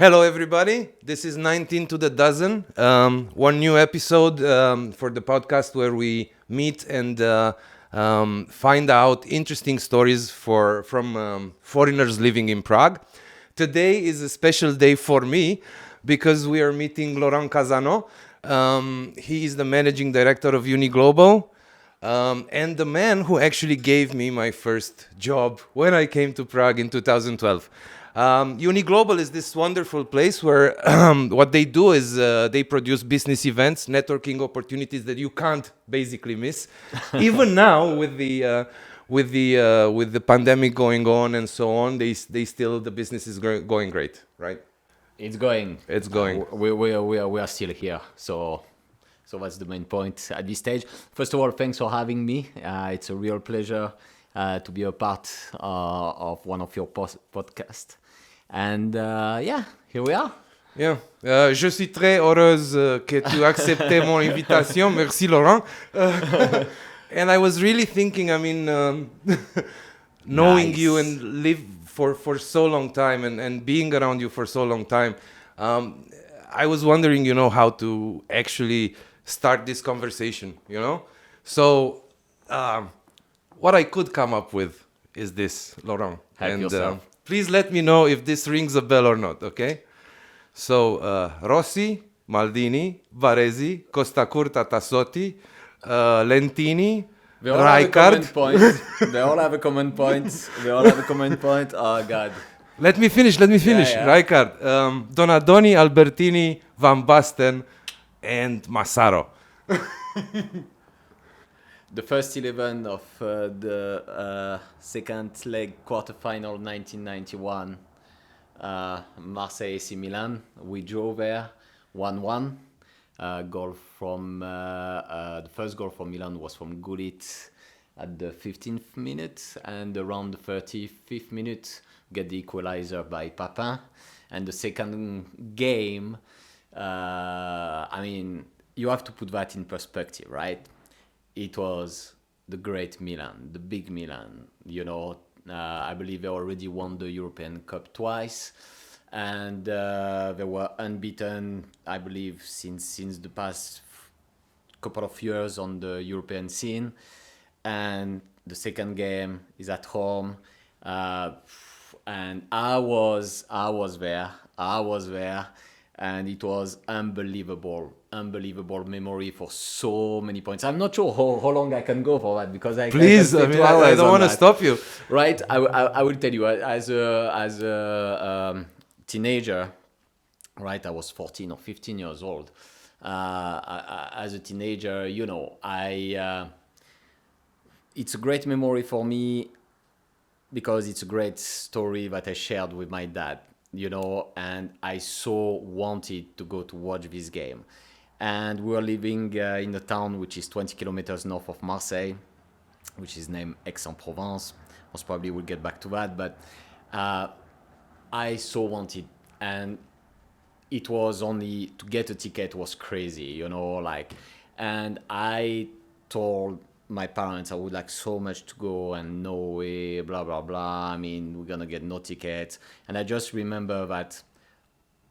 Hello, everybody. This is 19 to the dozen. One new episode for the podcast where we meet and find out interesting stories from foreigners living in Prague. Today is a special day for me because we are meeting Laurent Casano. He is the managing director of Uniglobal and the man who actually gave me my first job when I came to Prague in 2012. Uniglobal is this wonderful place where what they do is they produce business events, networking opportunities that you can't basically miss. Even now with the pandemic going on and so on, the business is going great, right? It's going. It's going. We are still here. So that's the main point at this stage. First of all, thanks for having me. It's a real pleasure to be a part of one of your podcasts. And here we are. Yeah. Je suis très heureuse que tu acceptes mon invitation. Merci, Laurent. And I was really thinking, knowing Nice. you and live for so long time and being around you for so long time, I was wondering, how to actually start this conversation, So what I could come up with is this, Laurent. Help yourself. Please let me know if this rings a bell or not, okay? So, Rossi, Maldini, Varese, Costa Curta, Tassotti, Lentini, They all have a common Rijkaard. point. They all have a common point. Oh, God. Let me finish. Yeah. Rijkaard, Donadoni, Albertini, Van Basten, and Massaro. The first 11 of the second leg quarterfinal 1991, Marseille AC Milan. We drove there 1-1. Goal from the first goal for Milan was from Gullit at the 15th minute, and around the 35th minute get the equalizer by Papin. And the second game, you have to put that in perspective, right? It was the great Milan, the big Milan. I believe they already won the European Cup twice, and they were unbeaten, I believe, since the past couple of years on the European scene. And the second game is at home, and I was there, and it was unbelievable memory for so many points. I'm not sure how long I can go for that, because Please, I can stay 2 hours I don't on want to that. stop you. Right, I will tell you, as a teenager, right, I was 14 or 15 years old. As a teenager, it's a great memory for me because it's a great story that I shared with my dad, and I so wanted to go to watch this game. And we were living in a town which is 20 kilometers north of Marseille, which is named Aix-en-Provence. Most probably we'll get back to that, but I so wanted, and it was only to get a ticket was crazy, and I told my parents I would like so much to go, and no way, blah blah blah, we're gonna get no tickets. And I just remember that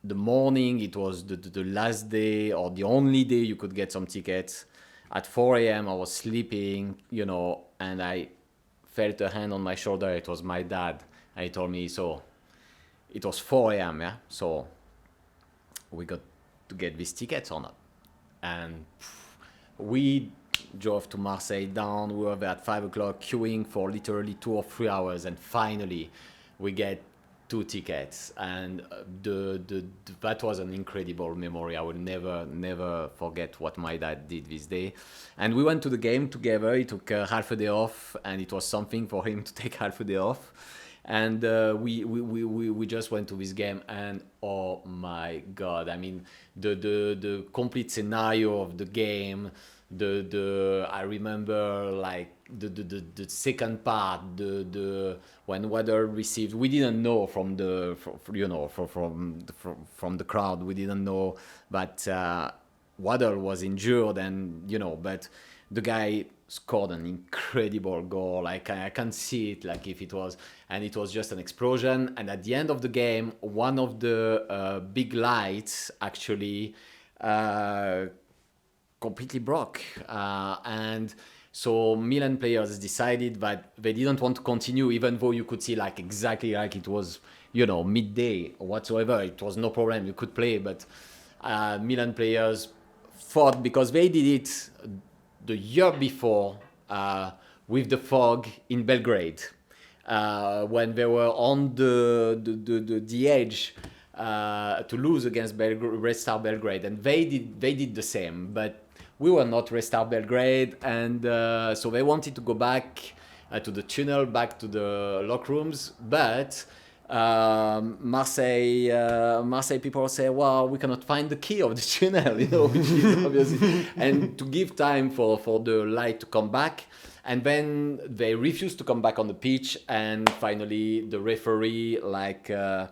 the morning, it was the last day or the only day you could get some tickets. At 4 a.m. I was sleeping, and I felt a hand on my shoulder. It was my dad, and he told me, so it was 4 a.m. yeah, so we got to get these tickets or not. And we drove to Marseille down. We were there at 5 o'clock queuing for literally 2 or 3 hours, and finally we get 2 tickets. And that was an incredible memory. I will never forget what my dad did this day. And we went to the game together. He took half a day off, and it was something for him to take half a day off. And we just went to this game, and oh my God, the complete scenario of the game, I remember like the second part, when Waddle received, we didn't know from the crowd, we didn't know that Waddle was injured, and but the guy scored an incredible goal. I can see it like if it was, and it was just an explosion. And at the end of the game, one of the big lights actually completely broke, and so Milan players decided that they didn't want to continue, even though you could see like exactly like it was, you know, midday or whatsoever. It was no problem, you could play, but Milan players fought because they did it the year before with the fog in Belgrade, when they were on the edge to lose against Red Star Belgrade, and they did the same, but we were not Red Star Belgrade, and so they wanted to go back to the tunnel, back to the locker rooms, but Marseille people say, well, we cannot find the key of the tunnel, you know, which is obviously, and to give time for the light to come back. And then they refused to come back on the pitch, and finally the referee, like, made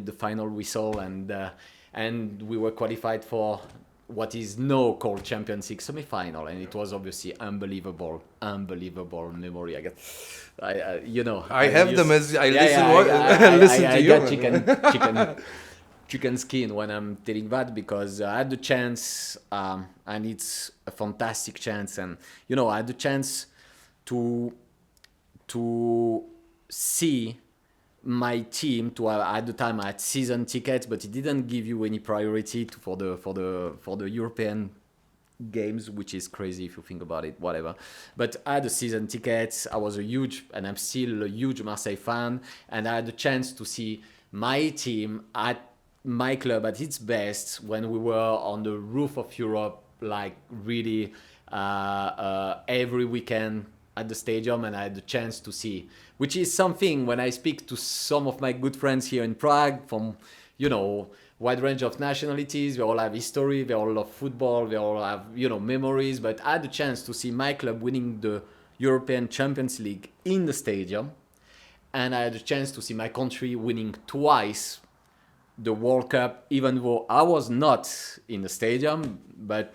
the final whistle, and we were qualified for what is now called Champions League semi-final, and it was obviously unbelievable memory. I have them as I listen to you. I got chicken skin when I'm telling that, because I had the chance, and it's a fantastic chance, and you know, I had the chance to see my team. At the time I had season tickets, but it didn't give you any priority for the European games, which is crazy if you think about it, whatever. But I had the season tickets. I was and I'm still a huge Marseille fan, and I had the chance to see my team at my club at its best when we were on the roof of Europe, like really every weekend at the stadium, and I had the chance to see, which is something when I speak to some of my good friends here in Prague from, you know, wide range of nationalities. They all have history, they all love football, they all have, you know, memories, but I had the chance to see my club winning the European Champions League in the stadium, and I had the chance to see my country winning twice the World Cup, even though I was not in the stadium, but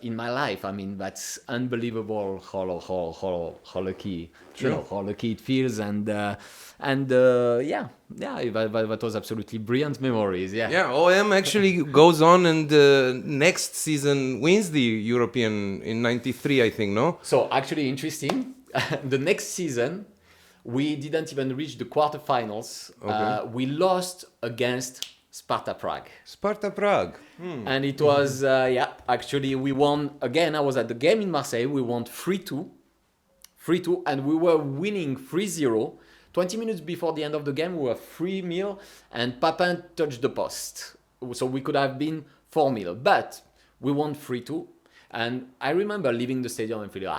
in my life, I mean, that's unbelievable how lucky, you know, how lucky it feels, and that was absolutely brilliant memories. Yeah, OM actually goes on, and next season wins the European in '93, I think. No. So actually interesting. The next season, we didn't even reach the quarterfinals. Okay. We lost against Sparta Prague. And it was, actually we won again. I was at the game in Marseille. We won 3-2, and we were winning 3-0. 20 minutes before the end of the game, we were 3-0, and Papin touched the post. So we could have been 4-0, but we won 3-2. And I remember leaving the stadium and feeling,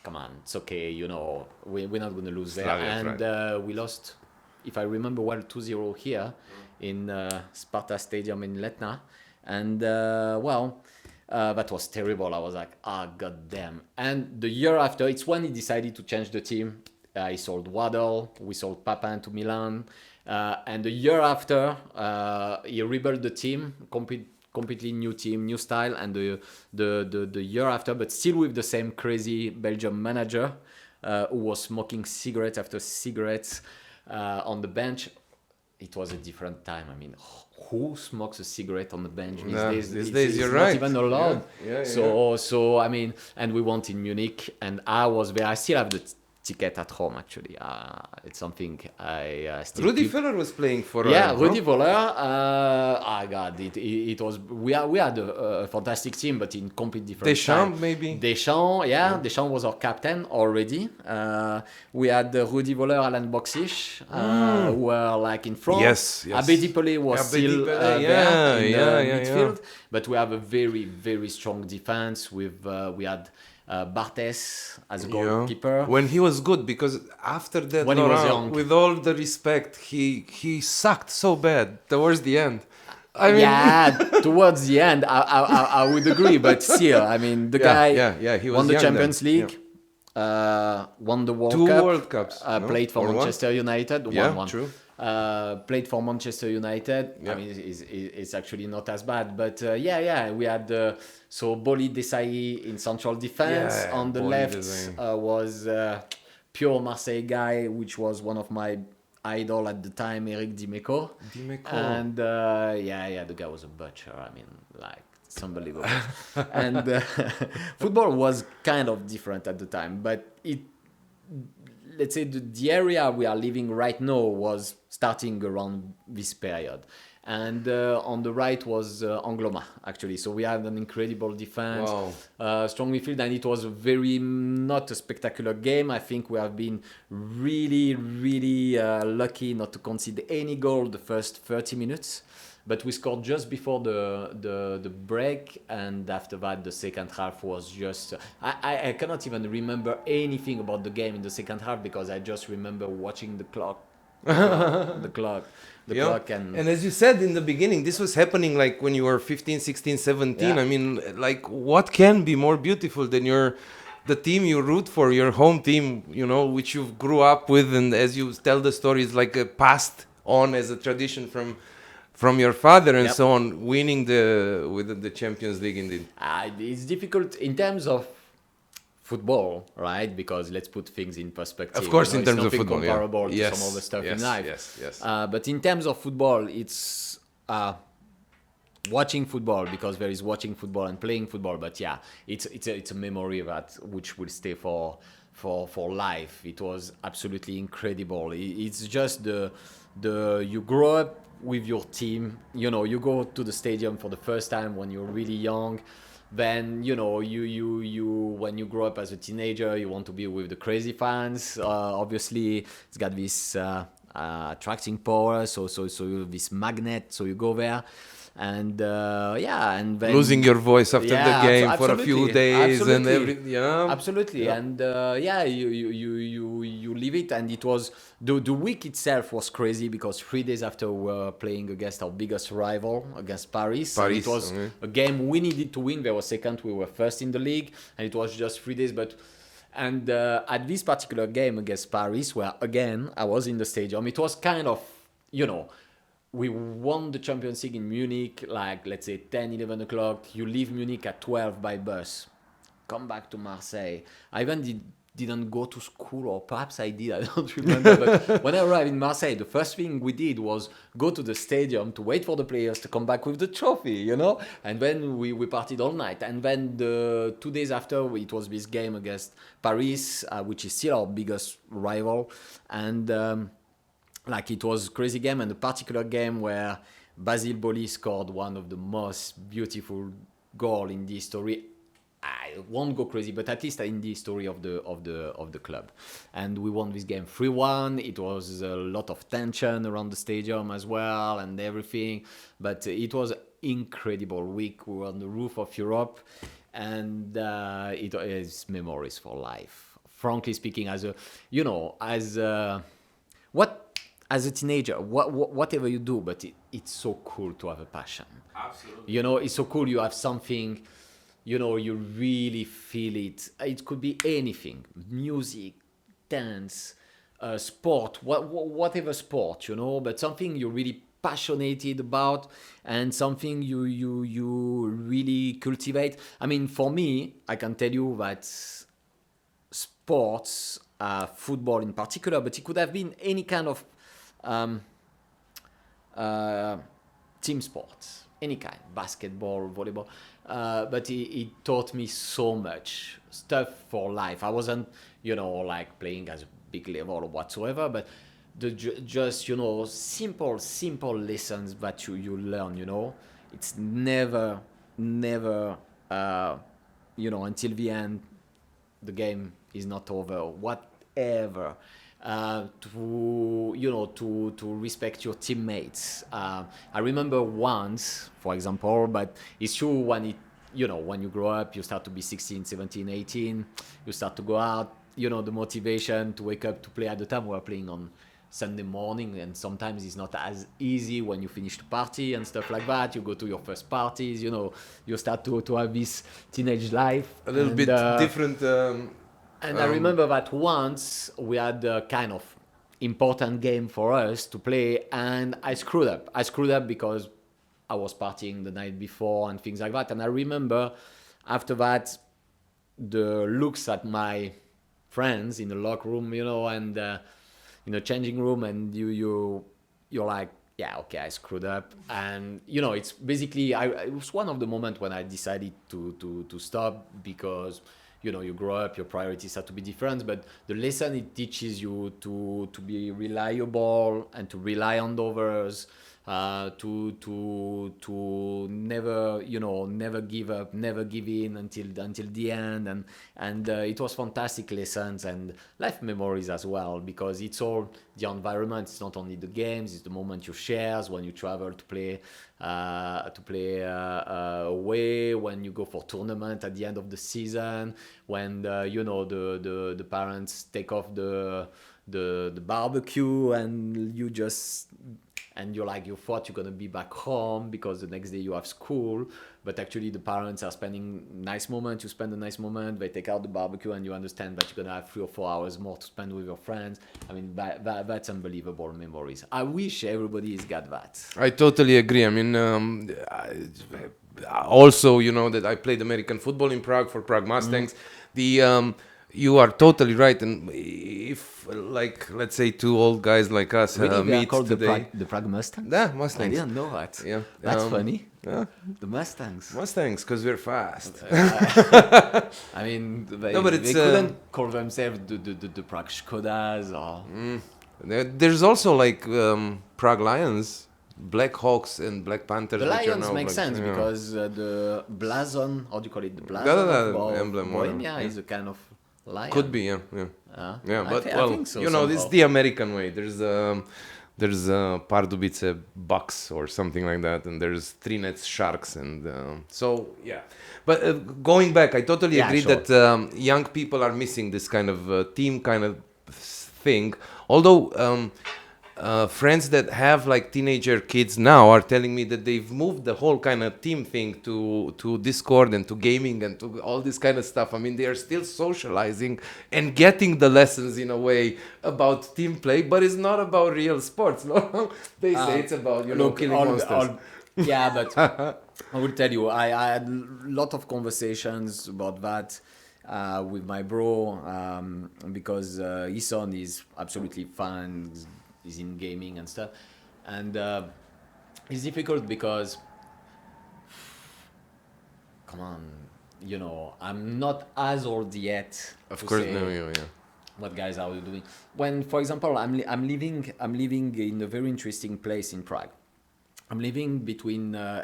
come on, it's okay, you know, we're not going to lose there. And we lost, if I remember well, 2-0 here in Sparta Stadium in Letna. And that was terrible. I was like, god damn. And the year after, it's when he decided to change the team. He sold Waddle, we sold Papin to Milan. And the year after, he rebuilt the team, completely new team, new style. And the year after, but still with the same crazy Belgium manager who was smoking cigarette after cigarettes on the bench. It was a different time. I mean, who smokes a cigarette on the bench these days? You're it's right. Not even allowed. Yeah. So I mean, and we went in Munich, and I was there. I still have the ticket at home, actually. It's something I still Rudy keep. Feller was playing for Rudy Voller. God, it was. We had a fantastic team, but in complete different. Deschamps, maybe. Deschamps was our captain already. We had Rudy Voller, Alan Boxish, who were like in front. Yes. Abedi Pelé was still there in midfield. But we have a very, very strong defense. We had Barthez as a goalkeeper. When he was good, because after that, when Laurent, he was young, with all the respect, he sucked so bad towards the end. Towards the end, I would agree, but still, I mean, the guy he was won the young Champions then. League, won the World Cup, Two World Cups, played for Manchester United, won one. True. Played for Manchester United. Yeah. I mean, it's actually not as bad, but we had so Boli Desai in central defense. Yeah, On the Boli left Desai. was pure Marseille guy, which was one of my idol at the time, Eric Dimeco. Dimeco. And the guy was a butcher. I mean, like, it's unbelievable. And football was kind of different at the time, but let's say the area we are living right now was starting around this period. And on the right was Angloma, actually. So we had an incredible defense, strong midfield, and it was not a spectacular game. I think we have been really, really lucky not to concede any goal the first 30 minutes. But we scored just before the break, and after that, the second half was just... I cannot even remember anything about the game in the second half because I just remember watching the clock. The clock. And as you said in the beginning, this was happening like when you were 15, 16, 17. Yeah. I mean, like, what can be more beautiful than the team you root for, your home team, which you grew up with, and as you tell the story, it's like passed on as a tradition from your father and so on, winning with the Champions League indeed. It's difficult in terms of football, right? Because let's put things in perspective. Of course, in terms of nothing football, comparable yeah. to some other stuff in life. Yes. But in terms of football, it's watching football, because there is watching football and playing football. But yeah, it's a memory which will stay for life. It was absolutely incredible. It's just you grow up with your team. You go to the stadium for the first time when you're really young. Then you when you grow up as a teenager, you want to be with the crazy fans. Obviously, it's got this attracting power. So this magnet. So you go there, and and then losing your voice after the game for a few days and absolutely. And you leave it, and it was the week itself was crazy because 3 days after we were playing against our biggest rival, against Paris. It was a game we needed to win. They were second, we were first in the league, and it was just 3 days. And at this particular game against Paris, where again I was in the stadium, it was kind of, we won the Champions League in Munich, like, let's say 10, 11 o'clock. You leave Munich at 12 by bus, come back to Marseille. I even didn't go to school, or perhaps I did, I don't remember. But when I arrived in Marseille, the first thing we did was go to the stadium to wait for the players to come back with the trophy, And then we partied all night. And then the 2 days after, it was this game against Paris, which is still our biggest rival. And it was a crazy game, and a particular game where Basile Boli scored one of the most beautiful goals in the history. I won't go crazy, but at least in the history of the club. And we won this game 3-1. It was a lot of tension around the stadium as well and everything. But it was an incredible week. We were on the roof of Europe, and it is memories for life. Frankly speaking, as a teenager, whatever you do, but it's so cool to have a passion. Absolutely. It's so cool. You have something, you really feel it. It could be anything: music, dance, sport, whatever sport, but something you're really passionate about and something you really cultivate. I mean, for me, I can tell you that sports, football in particular, but it could have been any kind of team sports, any kind, basketball, volleyball, but it taught me so much stuff for life. I wasn't, like playing as a big level or whatsoever, but just simple lessons that you learn. It's never until the end the game is not over, whatever. To respect your teammates. I remember once, for example, but it's true when when you grow up, you start to be 16, 17, 18, you start to go out, the motivation to wake up to play. At the time we were playing on Sunday morning, and sometimes it's not as easy when you finish the party and stuff like that. You go to your first parties, you start to have this teenage life. A little bit different. And I remember that once we had kind of important game for us to play, and I screwed up. I screwed up because I was partying the night before and things like that. And I remember after that, the looks at my friends in the locker room, and in the changing room, and you're like, yeah, okay, I screwed up. And it's basically it was one of the moments when I decided to stop, because you grow up, your priorities have to be different, but the lesson it teaches you to be reliable and to rely on others, to never never give up, never give in until the end, and it was fantastic lessons and life memories as well, because it's all the environment. It's not only the games, it's the moment you share when you travel to play away, when you go for tournament at the end of the season, when the parents take off the barbecue, and you thought you're gonna be back home because the next day you have school, but actually the parents are spending nice moment. You spend a nice moment. They take out the barbecue, and you understand that you're gonna have 3 or 4 hours more to spend with your friends. I mean, that's unbelievable memories. I wish everybody's got that. I totally agree. I mean, also, that I played American football in Prague for Prague Mustangs. You are totally right. And if, like, let's say 2 old guys like us Really, they are meet called today, the Prague Mustangs? yeah, Mustangs. I didn't know that. Yeah, That's funny. Yeah, The Mustangs. Mustangs, because we're fast. I mean, they it's, couldn't call themselves the Prague Skodas or... There's also like Prague Lions, Black Hawks, and Black Panthers. The which are Lions now, make like, sense, yeah. because the blazon, how do you call it? The blazon The of emblem, Bohemia yeah. is a kind of lion. Could be, yeah. Yeah, but I think so, this somehow. is the American way. There's Pardubice Bucks or something like that, and there's Trinec Sharks, and so yeah. But going back, I totally agree sure. that young people are missing this kind of team kind of thing. Although friends that have like teenager kids now are telling me that they've moved the whole kind of team thing to Discord and to gaming and to all this kind of stuff. I mean, they are still socializing and getting the lessons in a way about team play, but it's not about real sports. No, they say it's about killing monsters. Yeah, but I will tell you, I had a lot of conversations about that with my bro, because his son is absolutely fun. He's in gaming and stuff, and it's difficult because, come on, I'm not as old yet. Of course, no, yeah. What guys are you doing? When, for example, I'm living in a very interesting place in Prague. I'm living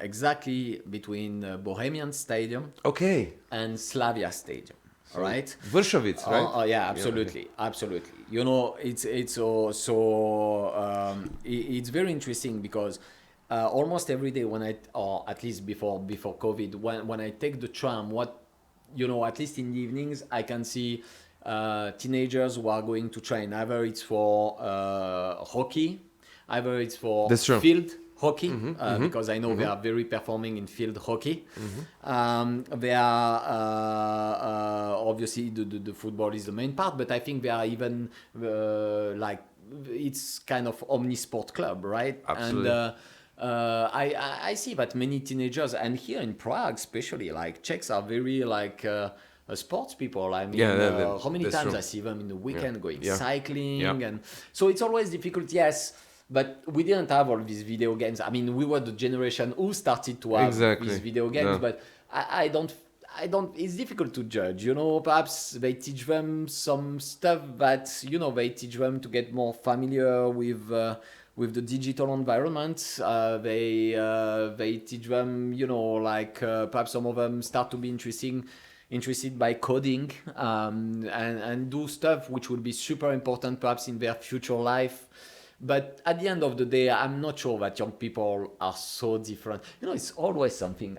exactly between Bohemian Stadium, Okay, and Slavia Stadium. All right. Vršovic, right? Oh yeah, absolutely, absolutely. It's it's very interesting because almost every day or at least before COVID, when I take the tram, at least in the evenings, I can see teenagers who are going to train. Either it's for hockey, either it's for That's true. field hockey, because I know they are very performing in field hockey. They are obviously the football is the main part, but I think they are even it's kind of omnisport club, right? Absolutely. And I see that many teenagers, and here in Prague especially, like Czechs are very like sports people. I mean, how many that's times true. I see them in the weekend going Yeah. cycling, Yeah. and so it's always difficult. Yes. But we didn't have all these video games. I mean, we were the generation who started to have these video games, Yeah. but I don't, it's difficult to judge, perhaps they teach them some stuff that, they teach them to get more familiar with the digital environment. They teach them, perhaps some of them start to be interested by coding, and do stuff which would be super important perhaps in their future life. But at the end of the day, I'm not sure that young people are so different. It's always something.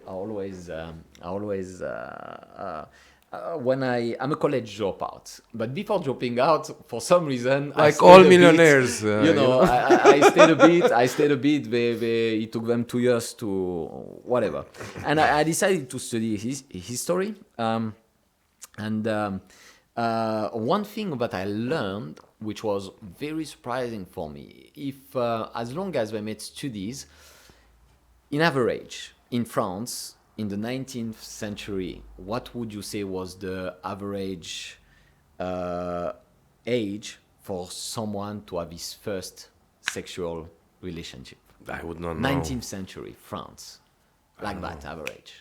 When I'm a college dropout, but before dropping out, for some reason, Like all millionaires, I stayed a bit. It took them 2 years to whatever, and I decided to study history. And One thing that I learned, which was very surprising for me, if as long as I made studies, in average, in France, in the 19th century, what would you say was the average uh, age for someone to have his first sexual relationship? I would not know. 19th century, France. Like that, average.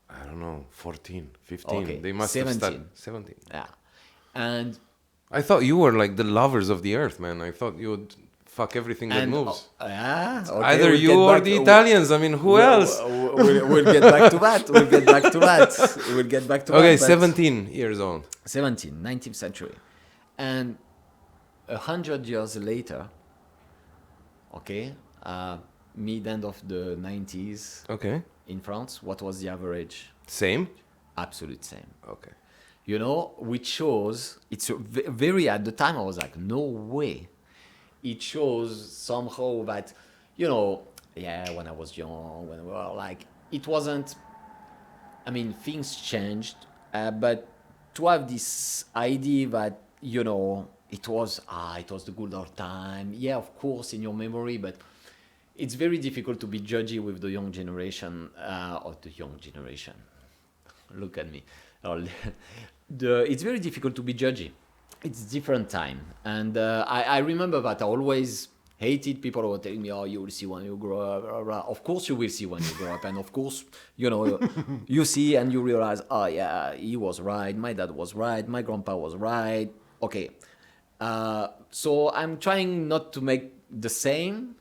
I don't know, 14, 15. Okay, They must 17. have started 17. Yeah. And I thought you were like the lovers of the earth, man. I thought you would fuck everything that and moves. yeah, okay, Either we'll you get or back- the Italians. I mean, who else? We'll get back to that. We'll get back to that. We'll get back to that. Okay, but 17 years old. 17, 19th century. And 100 years later, okay, mid-end of the 90s Okay. in France, what was the average? Same? Absolute same. Okay. You know, which shows, it's very, at the time I was like, no way. It shows somehow that, you know, yeah, when I was young, when we were like, it wasn't, I mean, things changed, but to have this idea that, you know, it was the good old time. Yeah, of course, in your memory, but it's very difficult to be judgy with the young generation, or the young generation. Look at me. It's very difficult to be judgy. It's different time. And I remember that I always hated people who were telling me, oh, you will see when you grow up. Blah, blah. Of course you will see when you grow up. And of course, you know, you see and you realize, oh, yeah, he was right. My dad was right. My grandpa was right. Okay. So I'm trying not to make the same.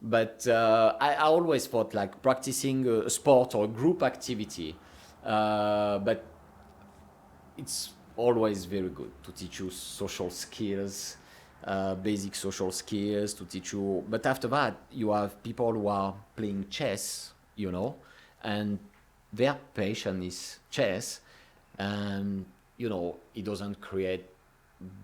But I always thought like practicing a sport or a group activity. But it's always very good to teach you social skills, basic social skills to teach you. But after that, you have people who are playing chess, you know, and their passion is chess. And, you know, it doesn't create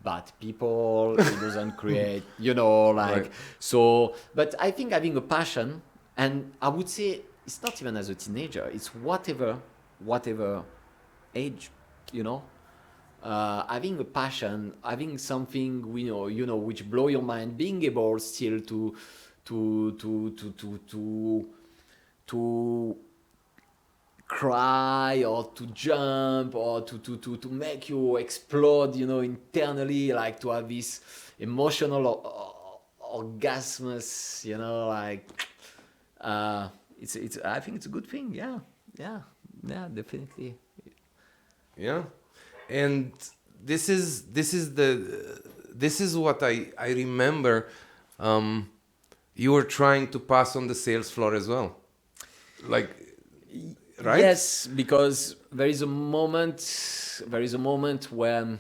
bad people, it doesn't create, you know, like, Right. so, but I think having a passion, and I would say it's not even as a teenager, it's whatever age, you know, having a passion, having something you know which blow your mind, being able still to cry or to jump or to make you explode, you know, internally, like to have this emotional orgasmus, you know, like it's I think it's a good thing. Yeah, definitely. Yeah. And this is what I remember you were trying to pass on the sales floor as well. Like, right? Yes, because there is a moment when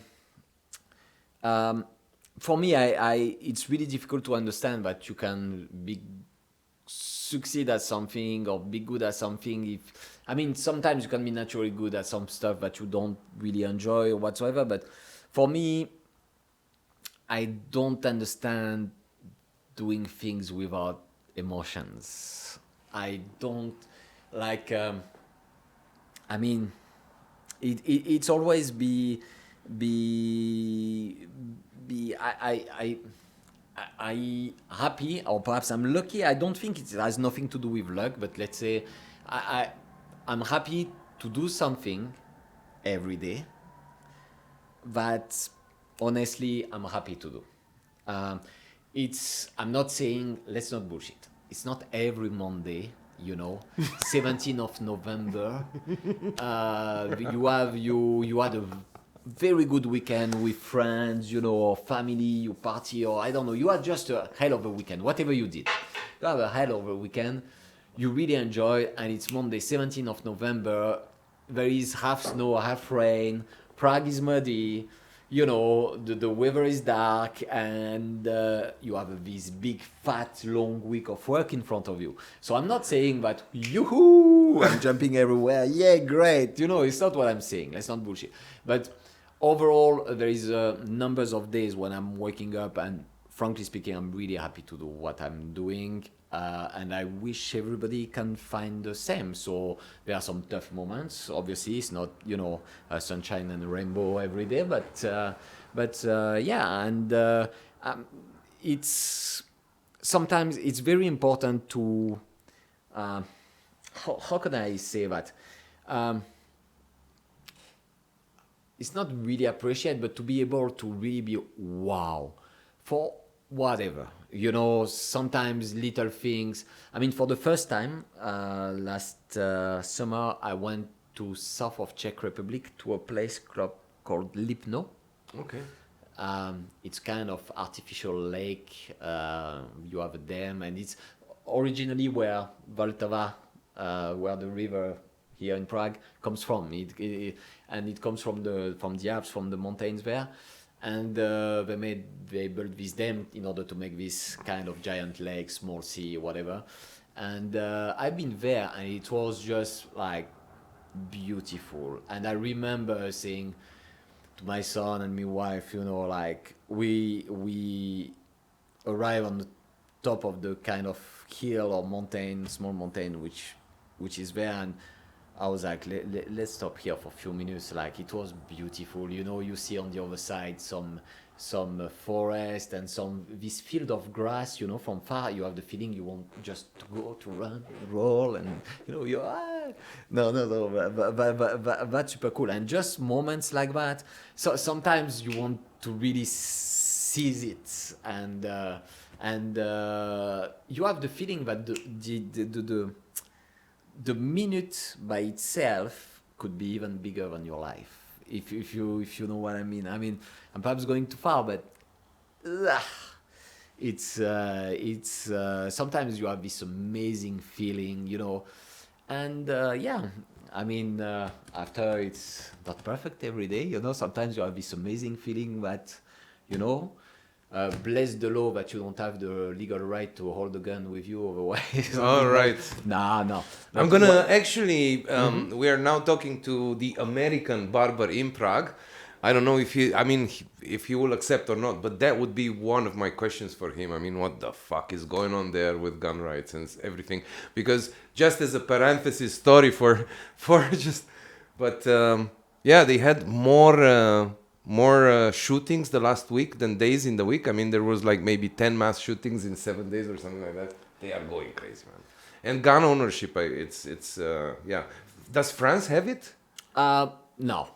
for me I it's really difficult to understand that you can succeed at something or be good at something. If I mean, sometimes you can be naturally good at some stuff that you don't really enjoy or whatsoever, but for me, I don't understand doing things without emotions. I don't like I mean, it's always be I happy, or perhaps I'm lucky. I don't think it has nothing to do with luck, but let's say I'm happy to do something every day that honestly I'm happy to do. I'm not saying, let's not bullshit. It's not every Monday, you know, 17th of November. You had a very good weekend with friends, you know, or family, you party, or I don't know. You had just a hell of a weekend, whatever you did. You have a hell of a weekend. You really enjoy, and it's Monday, 17th of November. There is half snow, half rain. Prague is muddy. You know, the weather is dark, and you have this big, fat, long week of work in front of you. So I'm not saying that, yoo-hoo, I'm jumping everywhere. Yeah, great. You know, it's not what I'm saying. Let's not bullshit. But overall, there is numbers of days when I'm waking up, and frankly speaking, I'm really happy to do what I'm doing. And I wish everybody can find the same. So there are some tough moments. Obviously, it's not, sunshine and rainbow every day, but yeah, and it's sometimes it's very important to how can I say that? Um, it's not really appreciated, but to be able to really be wow for whatever. Sometimes little things. I mean, for the first time last summer, I went to south of Czech Republic to a place called Lipno. Okay. It's kind of artificial lake. You have a dam, and it's originally where Vltava, where the river here in Prague comes from. And it comes from the Alps, from the mountains there. And they built this dam in order to make this kind of giant lake, small sea, whatever. And I've been there, and it was just like beautiful. And I remember saying to my son and my wife, like we arrive on the top of the kind of hill or mountain, small mountain, which is there, and I was like, let's stop here for a few minutes. Like, it was beautiful. You see on the other side some forest and this field of grass. From far you have the feeling you want just to go to run, roll, and no, that's super cool. And just moments like that. So sometimes you want to really seize it, and you have the feeling that the minute by itself could be even bigger than your life, if you know what I mean. I mean, I'm perhaps going too far, but it's sometimes you have this amazing feeling, and yeah. I mean, after it's not perfect every day, sometimes you have this amazing feeling that, bless the law that you don't have the legal right to hold a gun with you, otherwise. All right. No. I'm gonna actually. We are now talking to the American barber in Prague. I don't know if he will accept or not, but that would be one of my questions for him. I mean, what the fuck is going on there with gun rights and everything? Because just as a parenthesis story for just, but yeah, they had more shootings the last week than days in the week. I mean, there was like maybe 10 mass shootings in 7 days or something like that. They are going crazy, man. And gun ownership, it's yeah. Does France have it? No.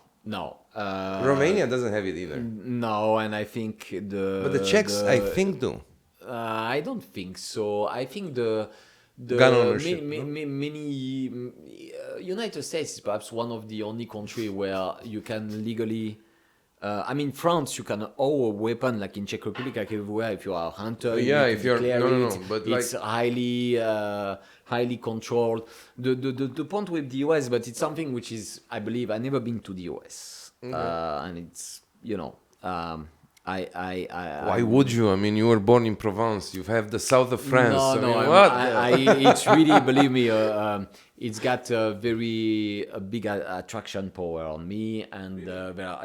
Romania doesn't have it either. No, and I think But the Czechs, I think, do. I don't think so. I think the Gun ownership, many United States is perhaps one of the only country where you can legally. I mean, France, you can own a weapon like in Czech Republic, like everywhere. If you are a hunter, Yeah, you if you're no, but it's highly controlled. The point with the US, but it's something which is, I believe, I've never been to the US, and it's why would you? I mean, you were born in Provence. You have the south of France. It's really, believe me, it's got a big attraction power on me, and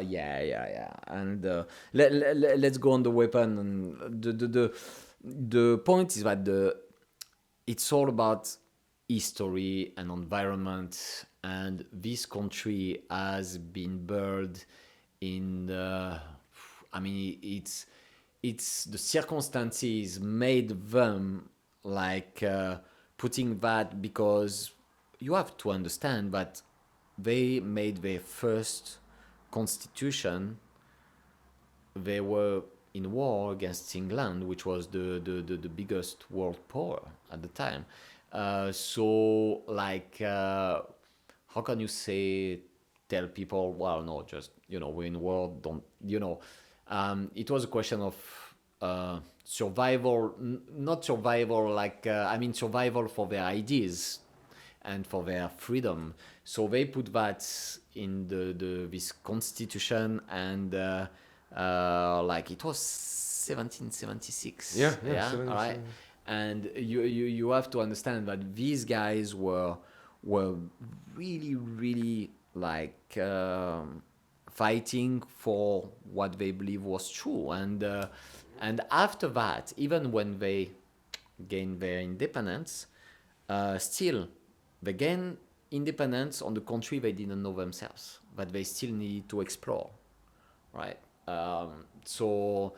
yeah. And let's go on the weapon. And the point is that it's all about history and environment, and this country has been built in the. I mean, it's the circumstances made them like putting that, because you have to understand that they made their first constitution. They were in war against England, which was the biggest world power at the time. So like, how can you tell people, well, no, just, we're in war, don't, it was a question of survival, not survival like, survival for their ideas and for their freedom. So they put that in this constitution, and like it was 1776. Yeah, all right. And you have to understand that these guys were really, really like fighting for what they believe was true, and And after that, even when they gain their independence, still they gain independence on the country they didn't know themselves, but they still need to explore, right? So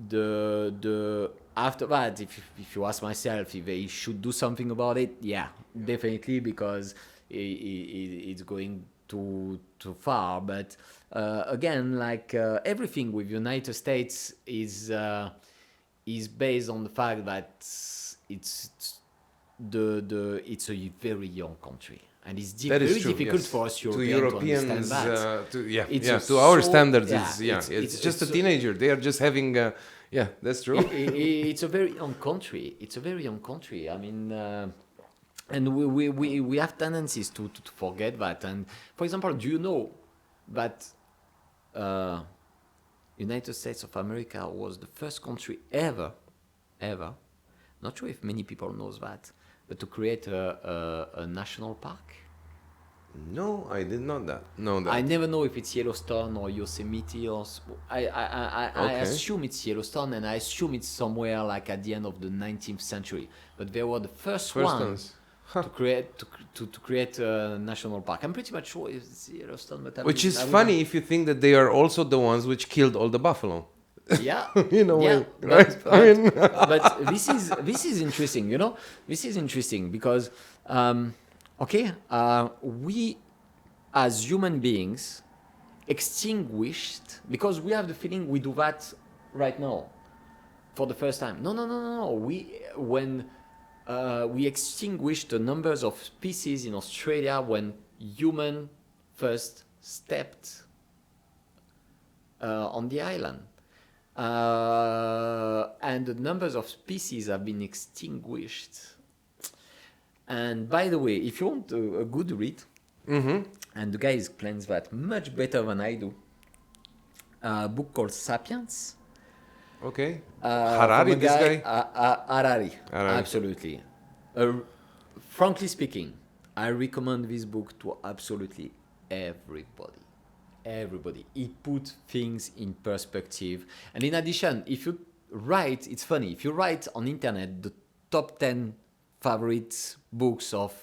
the after that, if you ask myself if they should do something about it, yeah, definitely, because it's going too far. But again, like everything with United States is based on the fact that it's it's a very young country, and it's That is very true, difficult yes. for us To Europeans to Europeans, understand that. to our So- standards, yeah, it's just a so- teenager. They are just having, yeah, that's true. It's a very young country. It's a very young country. I mean, and we have tendencies to forget that. And for example, do you know that United States of America was the first country ever, not sure if many people knows that, but to create a national park? No, I did not know that. I never know if it's Yellowstone or Yosemite or I Okay. assume it's Yellowstone, and I assume it's somewhere like at the end of the 19th century. But they were the first one ones. to create a national park. I'm pretty much sure it's Yellowstone, but Which is funny if you think that they are also the ones which killed all the buffalo. Yeah, In a yeah, way, right? but this is interesting. You know, this is interesting because we as human beings extinguished, because we have the feeling we do that right now for the first time. No. We extinguished the numbers of species in Australia when human first stepped on the island. And the numbers of species have been extinguished. And by the way, if you want a good read, and the guy explains that much better than I do, a book called Sapiens. Okay. From Harari, a this guy? Harari, Harari. absolutely. Frankly speaking, I recommend this book to absolutely everybody. Everybody. It puts things in perspective. And in addition, if you write, it's funny, if you write on internet the top 10 favorite books of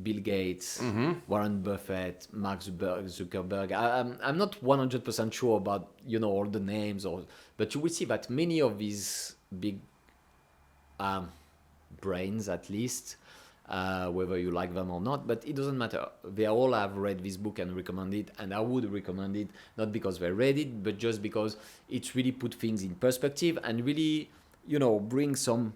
Bill Gates, Warren Buffett, Mark Zuckerberg. I'm not 100% sure about all the names, but you will see that many of these big brains, at least, whether you like them or not, but it doesn't matter. They all have read this book and recommend it, and I would recommend it not because they read it, but just because it really put things in perspective and really, bring some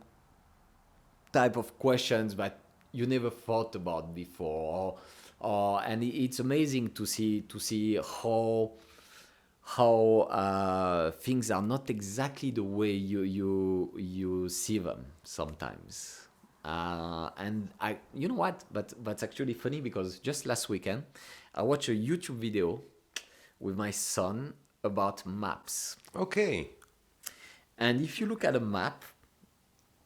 type of questions that you never thought about before, and it's amazing to see how things are not exactly the way you see them sometimes. And you know what? But that's actually funny because just last weekend I watched a YouTube video with my son about maps. Okay. And if you look at a map,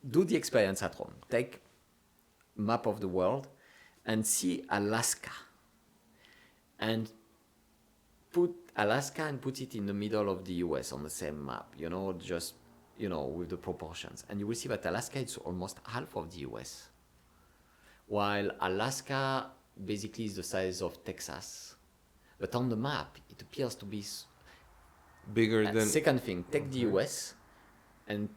do the experience at home. Take map of the world and see Alaska and put Alaska and put it in the middle of the US on the same map, just with the proportions, and you will see that Alaska is almost half of the US, while Alaska basically is the size of Texas, but on the map it appears to be Bigger than... Second thing, take the US and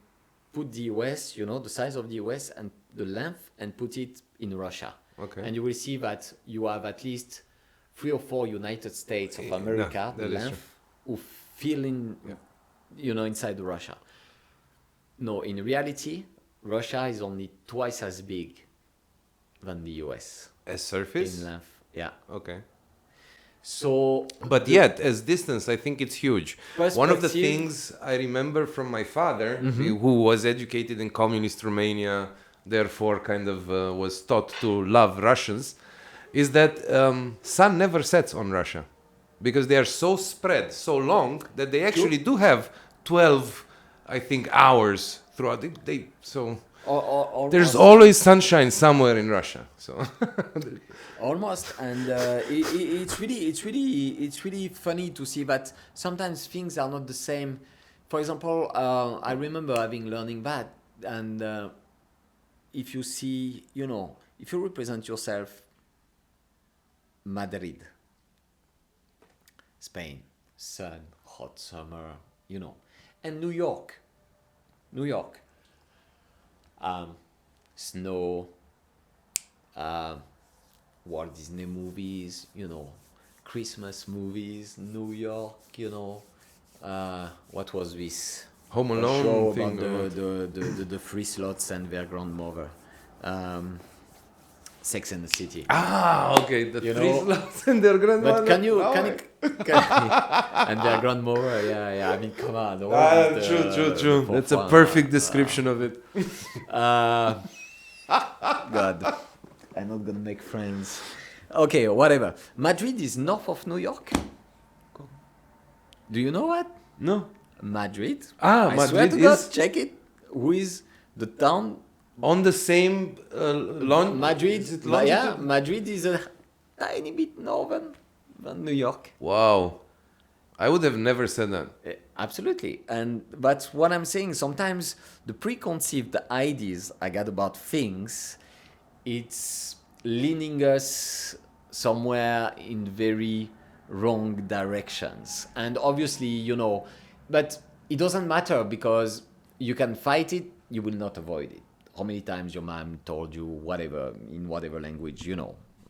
put the US, the size of the US and the length, and put it in Russia. Okay. And you will see that you have at least 3 or 4 United States of America, the that is length, who fill in, inside Russia. No, in reality, Russia is only twice as big than the US. As surface? In length, yeah. Okay. So, But yet, as distance, I think it's huge. One of the Perspective- things I remember from my father, who was educated in communist Romania, therefore kind of was taught to love Russians, is that sun never sets on Russia. Because they are so spread, so long, that they actually do have 12, I think, hours throughout. There's always sunshine somewhere in Russia. So almost, and it's really funny to see that sometimes things are not the same. For example, I remember having learning that, and if you see, if you represent yourself, Madrid, Spain, sun, hot summer, and New York, snow, uh, Walt Disney movies, Christmas movies, New York, what was this? Home A Alone show thing. about the free slots and their grandmother. Sex and the City. Okay, the You three know, slots and their grandmother. But can you, No, and their grandmother, yeah. I mean, come on. The world is true. the That's a forefront. perfect description of it. God, I'm not gonna make friends. Okay, whatever. Madrid is north of New York. Do you know what? No. Madrid. Ah, I swear Madrid to God, is check it. Who is the town? on the same launch. Madrid. Is it Yeah, longitude? Madrid is a tiny bit northern than New York. Wow. I would have never said that. Absolutely. And that's what I'm saying. Sometimes the preconceived ideas I got about things, it's leaning us somewhere in very wrong directions. And obviously, but it doesn't matter because you can fight it, you will not avoid it. How many times your mom told you whatever, in whatever language,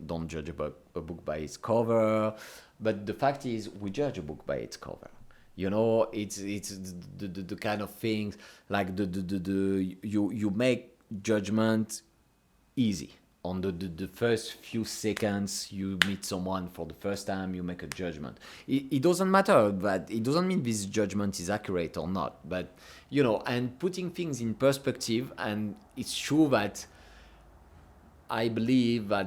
don't judge a book by its cover. But the fact is, we judge a book by its cover. It's the kind of things like you make judgment easy on the first few seconds you meet someone for the first time. You make a judgment. It doesn't matter, but it doesn't mean this judgment is accurate or not. But and putting things in perspective, and it's true that I believe that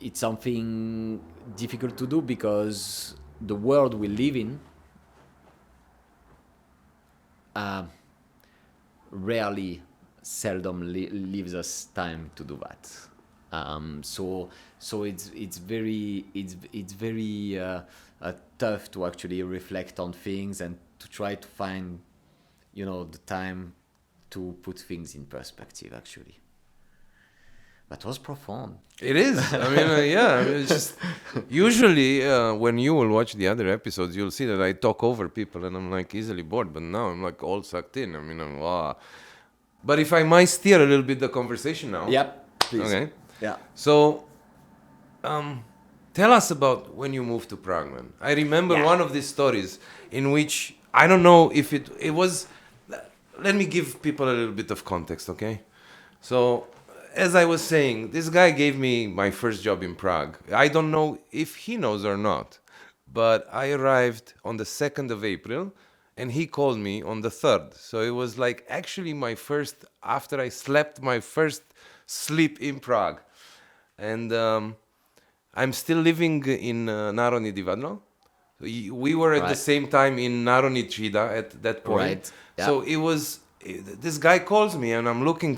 it's something difficult to do because the world we live in seldom leaves us time to do that. So it's very tough to actually reflect on things and to try to find the time to put things in perspective. Actually, that was profound. It is. I mean, yeah. I mean, it's just usually when you will watch the other episodes, you'll see that I talk over people, and I'm like easily bored. But now I'm like all sucked in. I mean, wow. But if I might steer a little bit the conversation now. Yep. Please. Okay. Yeah. So, tell us about when you moved to Prague, man. I remember one of these stories in which I don't know if it was. Let me give people a little bit of context, okay? So, as I was saying, this guy gave me my first job in Prague. I don't know if he knows or not, but I arrived on the 2nd of April, and he called me on the 3rd. So it was like actually my first, after I slept my first sleep in Prague. And I'm still living in Naroni Divadlo. We were at the same time in Naroni Chida at that point. Right. Yeah. So it was, this guy calls me and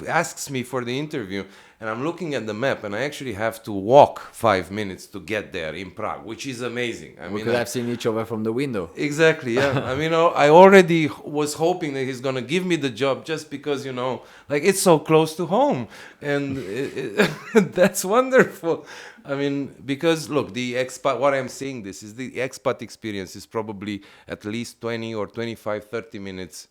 asks me for the interview, and I'm looking at the map, and I actually have to walk 5 minutes to get there in Prague, which is amazing. We could have seen each other from the window. Exactly, yeah. I mean, I already was hoping that he's going to give me the job just because, like it's so close to home. And that's wonderful. I mean, because look, the expat, what I'm saying this is the expat experience is probably at least 20 or 25, 30 minutes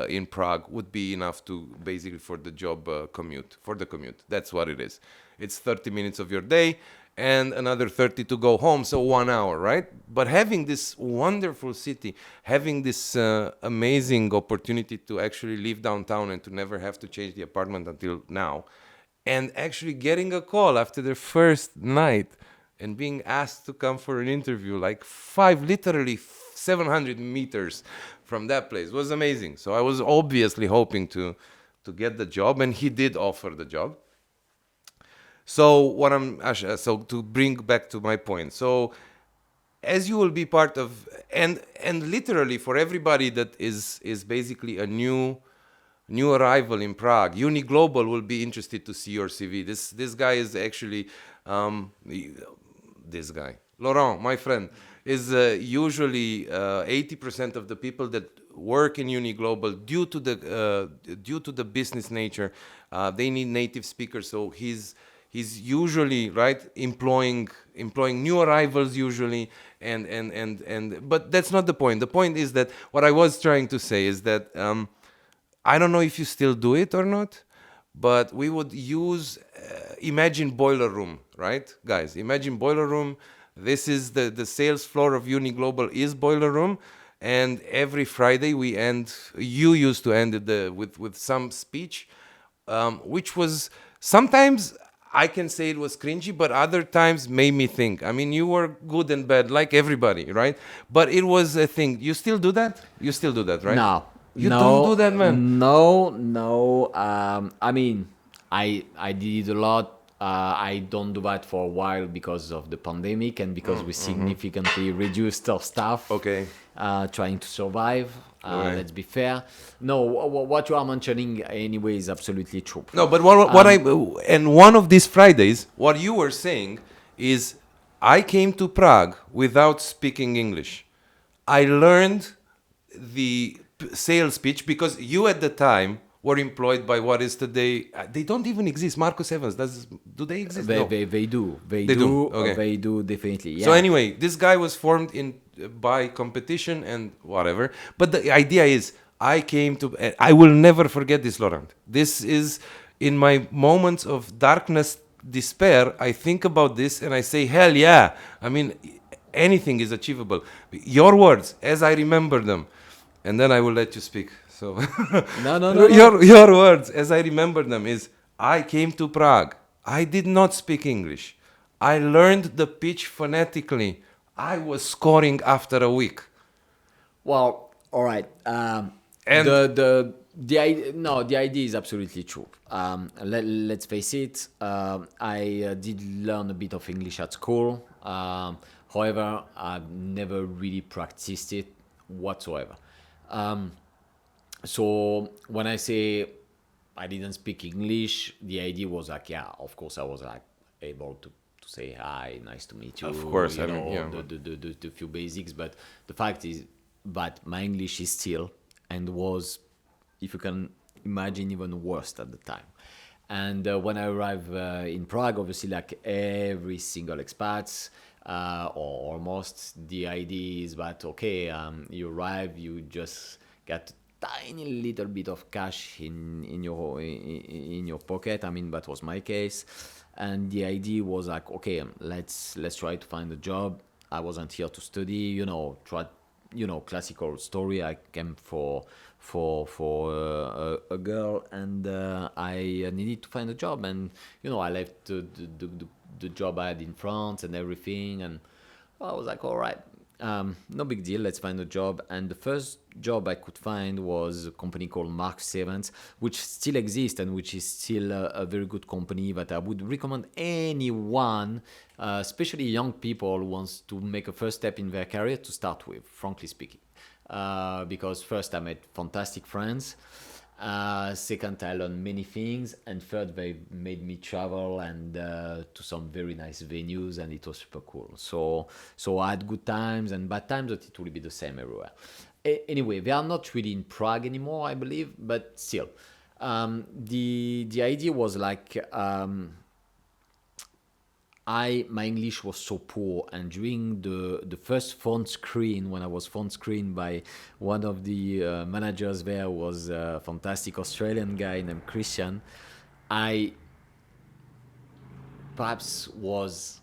in Prague would be enough to basically for the job commute. That's what it is. It's 30 minutes of your day and another 30 to go home, so 1 hour, right? But having this wonderful city, having this amazing opportunity to actually live downtown and to never have to change the apartment until now, and actually getting a call after the first night and being asked to come for an interview like literally 700 meters from that place was amazing. So I was obviously hoping to get the job, and he did offer the job. So to bring back to my point. So as you will be part of, and literally for everybody that is basically a new arrival in Prague, Uniglobal will be interested to see your CV. This guy is actually this guy. Laurent, my friend, is usually 80% of the people that work in Uniglobal due to the business nature, they need native speakers. So he's usually right employing new arrivals usually, and but that's not the point. The point is that what I was trying to say is that I don't know if you still do it or not, but we would use imagine boiler room, right, guys? Imagine boiler room. This is the sales floor of Uniglobal is boiler room, and every Friday we end. You used to end it with some speech, which was sometimes I can say it was cringy, but other times made me think. I mean, you were good and bad, like everybody, right? But it was a thing. You still do that? You still do that, right? No, You don't do that, man. no. I mean, I did it a lot. I don't do that for a while because of the pandemic and because we significantly reduced our staff. Okay. Trying to survive. Right. Let's be fair. No, what you are mentioning anyway is absolutely true. No, but what and one of these Fridays, what you were saying is, I came to Prague without speaking English. I learned the sales pitch because you at the time were employed by what is today. They don't even exist. Marcus Evans. Do they exist? No. They do. They They do, do. okay. They do definitely. Yeah. So anyway, this guy was formed in by competition and whatever. But the idea is, I came to. I will never forget this, Laurent. This is in my moments of darkness, despair. I think about this and I say, hell yeah! I mean, anything is achievable. Your words, as I remember them, and then I will let you speak. So No. your words, as I remember them, is I came to Prague. I did not speak English. I learned the pitch phonetically. I was scoring after a week. Well, all right. And- The idea is absolutely true. Let's face it. I did learn a bit of English at school. However, I've never really practiced it whatsoever. So when I say I didn't speak English, the idea was like, yeah, of course I was like able to say hi, nice to meet you. Of course, you I mean, know, yeah. the few basics. But the fact is that my English is still and was, if you can imagine, even worse at the time. And when I arrived in Prague, obviously, like every single expat, or almost, the idea is that okay, you arrive, you just get tiny little bit of cash in your pocket. I mean, that was my case, and the idea was like, okay, let's try to find a job. I wasn't here to study, classical story. I came for a girl, and I needed to find a job, and I left the job I had in France and everything, and I was like, all right, no big deal, let's find a job. And the first job I could find was a company called Marcus Evans, which still exists and which is still a very good company that I would recommend anyone, especially young people who wants to make a first step in their career, to start with, frankly speaking. Because first I made fantastic friends, second I learned many things, and third they made me travel and to some very nice venues, and it was super cool. So I had good times and bad times, but it will be the same everywhere. Anyway, they are not really in Prague anymore, I believe, but still, the idea was like, my English was so poor, and during the first phone screen, when I was phone screened by one of the managers there, was a fantastic Australian guy named Christian, I perhaps was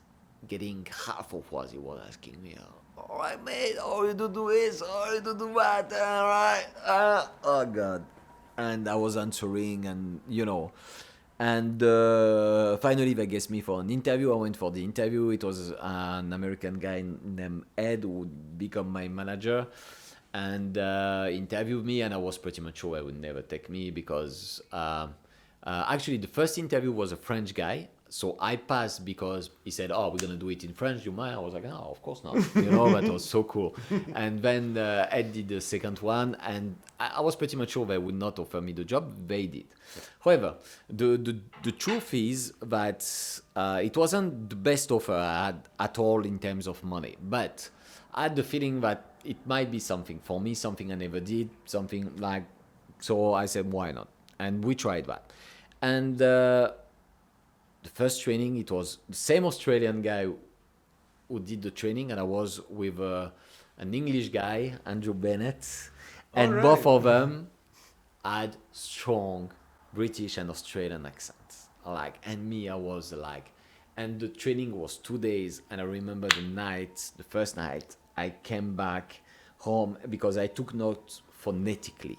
getting half of what he was asking me. All right, mate, how you do this, how you do that, all right, oh God. And I was answering, and and finally they guessed me for an interview. I went for the interview. It was an American guy named Ed who would become my manager, and interviewed me, and I was pretty much sure I would never take me because actually the first interview was a French guy, So I passed because he said, "Oh, we're gonna do it in French. You mind?" I was like, "No, of course not." You know, that was so cool. And then Ed did the second one, and I was pretty much sure they would not offer me the job. They did. However, the truth is that it wasn't the best offer I had at all in terms of money, but I had the feeling that it might be something for me, something I never did, something like. So I said, "Why not?" And we tried that, and. The first training, it was the same Australian guy who did the training, and I was with an English guy, Andrew Bennett, and All right. both of them had strong British and Australian accents. And me, I was like, and the training was 2 days, and I remember the first night, I came back home because I took notes phonetically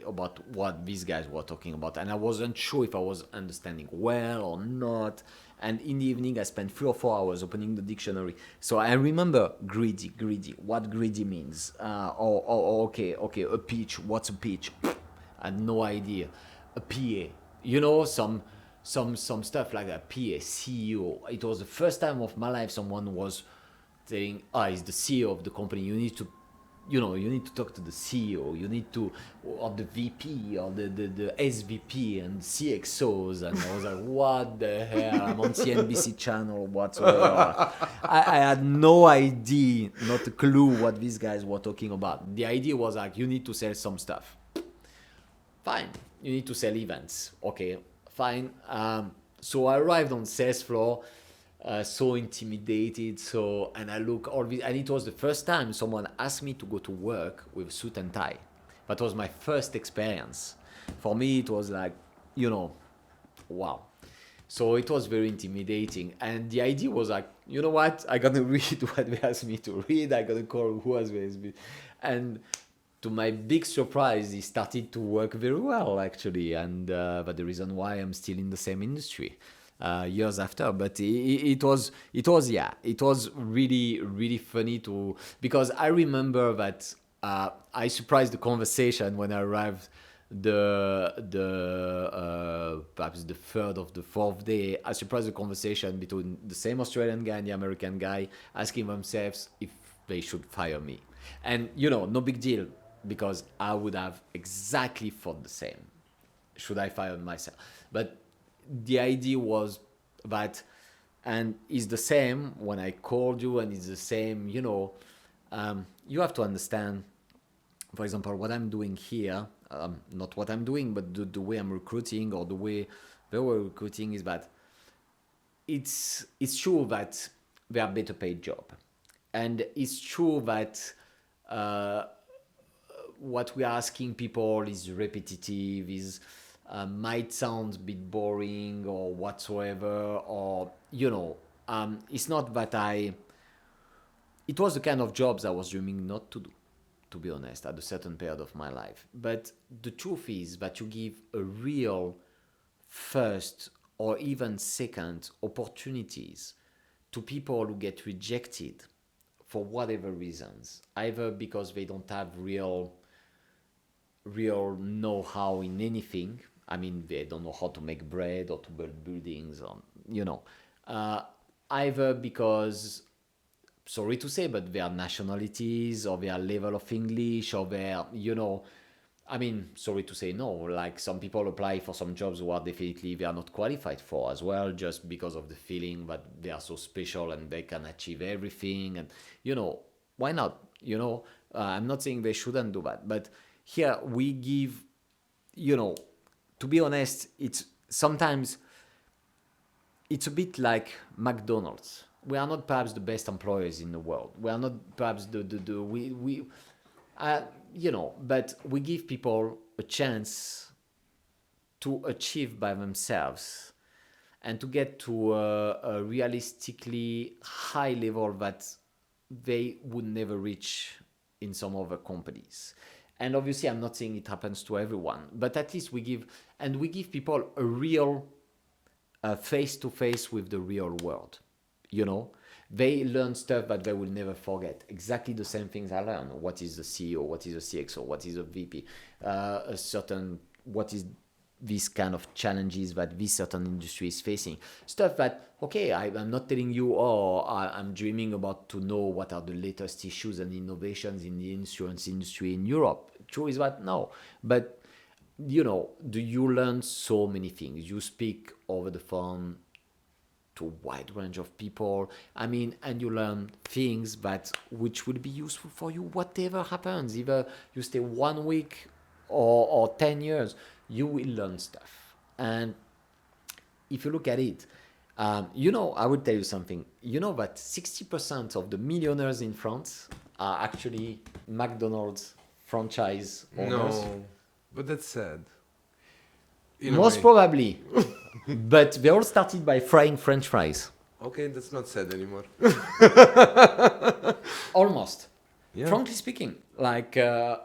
about what these guys were talking about, and I wasn't sure if I was understanding well or not. And in the evening I spent 3 or 4 hours opening the dictionary. So I remember greedy, what greedy means. Okay, a pitch, what's a pitch? I had no idea. A PA, some stuff like that. PA, CEO. It was the first time of my life someone was saying, he's the CEO of the company, you need to talk to the CEO, or the VP, or the SVP and CXOs. And I was like, what the hell? I'm on CNBC channel, whatsoever. I had no idea, not a clue what these guys were talking about. The idea was like, you need to sell some stuff. Fine. You need to sell events. Okay, fine. So I arrived on sales floor, so intimidated. And I look all this, and it was the first time someone asked me to go to work with a suit and tie. That was my first experience. For me, it was like, wow. So it was very intimidating. And the idea was like, you know what? I gotta read what they asked me to read. I gotta call who has me. And to my big surprise, it started to work very well, actually. And but the reason why I'm still in the same industry years after. But it was really, really funny because I remember that I surprised the conversation when I arrived perhaps the third of the fourth day. I surprised the conversation between the same Australian guy and the American guy, asking themselves if they should fire me. And no big deal, because I would have exactly thought the same. Should I fire myself? But the idea was that, and it's the same when I called you, and it's the same, you have to understand, for example, what I'm doing here, not what I'm doing, but the way I'm recruiting, or the way they were recruiting, is that it's true that they are better paid job. And it's true that what we are asking people is repetitive, might sound a bit boring or whatsoever, or it's not that it was the kind of jobs I was dreaming not to do, to be honest, at a certain period of my life. But the truth is that you give a real first or even second opportunities to people who get rejected for whatever reasons, either because they don't have real know-how in anything. I mean, they don't know how to make bread or to build buildings, or either because, sorry to say, but their nationalities or their level of English, or their, sorry to say, no, like some people apply for some jobs who are definitely they are not qualified for as well, just because of the feeling that they are so special and they can achieve everything. And, why not? I'm not saying they shouldn't do that, but here we give, to be honest, sometimes it's a bit like McDonald's. We are not perhaps the best employers in the world. We are not perhaps but we give people a chance to achieve by themselves and to get to a realistically high level that they would never reach in some other companies. And obviously, I'm not saying it happens to everyone, but at least we give people a real face-to-face with the real world. They learn stuff that they will never forget. Exactly the same things I learned. What is the CEO? What is a CXO? What is a VP? What is these kind of challenges that this certain industry is facing. Stuff that, okay, I'm not telling you, oh, I'm dreaming about to know what are the latest issues and innovations in the insurance industry in Europe. True is that? No. But, do you learn so many things? You speak over the phone to a wide range of people. And you learn things which will be useful for you, whatever happens. Either you stay 1 week or 10 years, you will learn stuff. And if you look at it, I would tell you something. You know that 60% of the millionaires in France are actually McDonald's franchise owners? No, but that's sad. Most probably. But they all started by frying French fries. Okay, that's not sad anymore. Almost. Yeah. Frankly speaking, because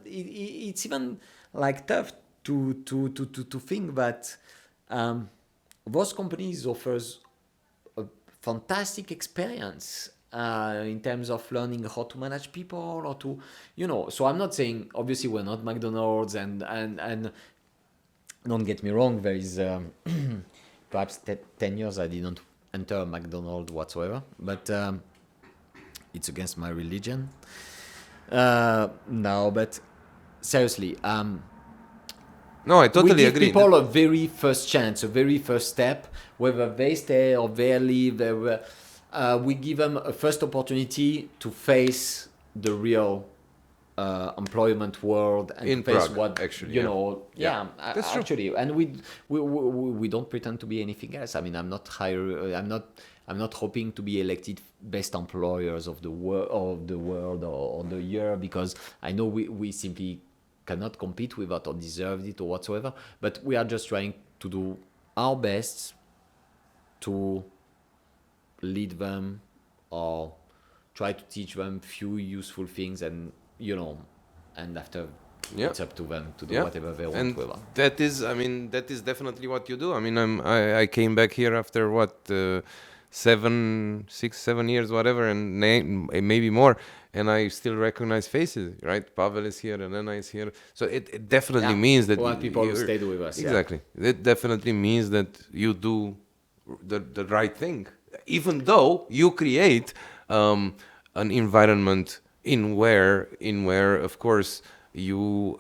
it's even tough to think that those companies offers a fantastic experience in terms of learning how to manage people or to, so I'm not saying, obviously we're not McDonald's and don't get me wrong, there is perhaps 10 years I didn't enter McDonald's whatsoever, but it's against my religion. No, but seriously, No, I totally we give agree. people a very first chance, a very first step, whether they stay or they leave. We give them a first opportunity to face the real employment world and In face Prague, what actually, that's true. actually, and we don't pretend to be anything else. I'm not hoping to be elected best employers of the world or the year, because I know we simply cannot compete with that or deserve it or whatsoever. But we are just trying to do our best to lead them or try to teach them few useful things, and and after it's up to them to do whatever they want And with them. that is definitely what you do. I came back here after 6, 7 years, whatever, and maybe more, and I still recognize faces, right? Pavel is here, and Elena is here, so it definitely means that we want people who stayed with us. Exactly. It definitely means that you do the right thing, even though you create an environment in where of course you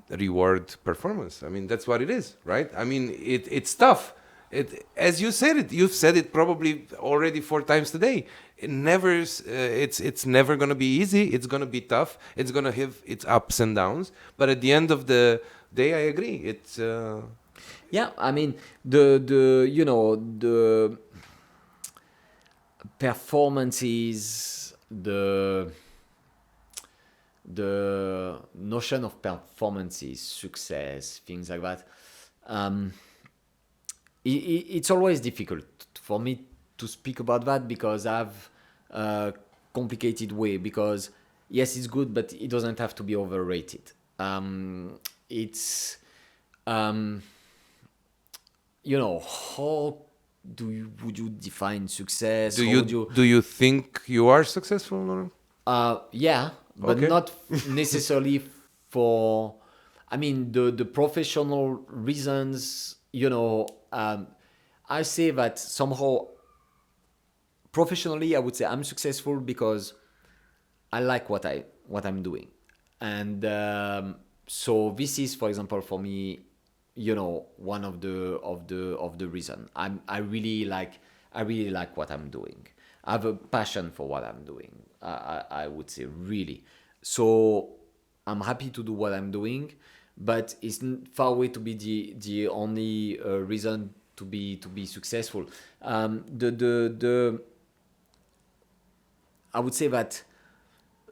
reward performance. That's what it is, right? It's tough. As you said it, you've said it probably already 4 times today. It's never gonna be easy. It's gonna be tough. It's gonna have its ups and downs. But at the end of the day, I agree. It's the performances, the notion of performances, success, things like that. It's always difficult for me to speak about that, because I have a complicated way, because yes, it's good, but it doesn't have to be overrated. It's how would you define success? do you think you are successful, Laurent? Yeah, but Okay. not necessarily for, the professional reasons. I say that somehow professionally, I would say I'm successful because I like what I'm doing, and so this is, for example, for me, one of the reason I really like what I'm doing. I have a passion for what I'm doing. I would say, really. So I'm happy to do what I'm doing, but it's far away to be the only reason to be successful. I would say that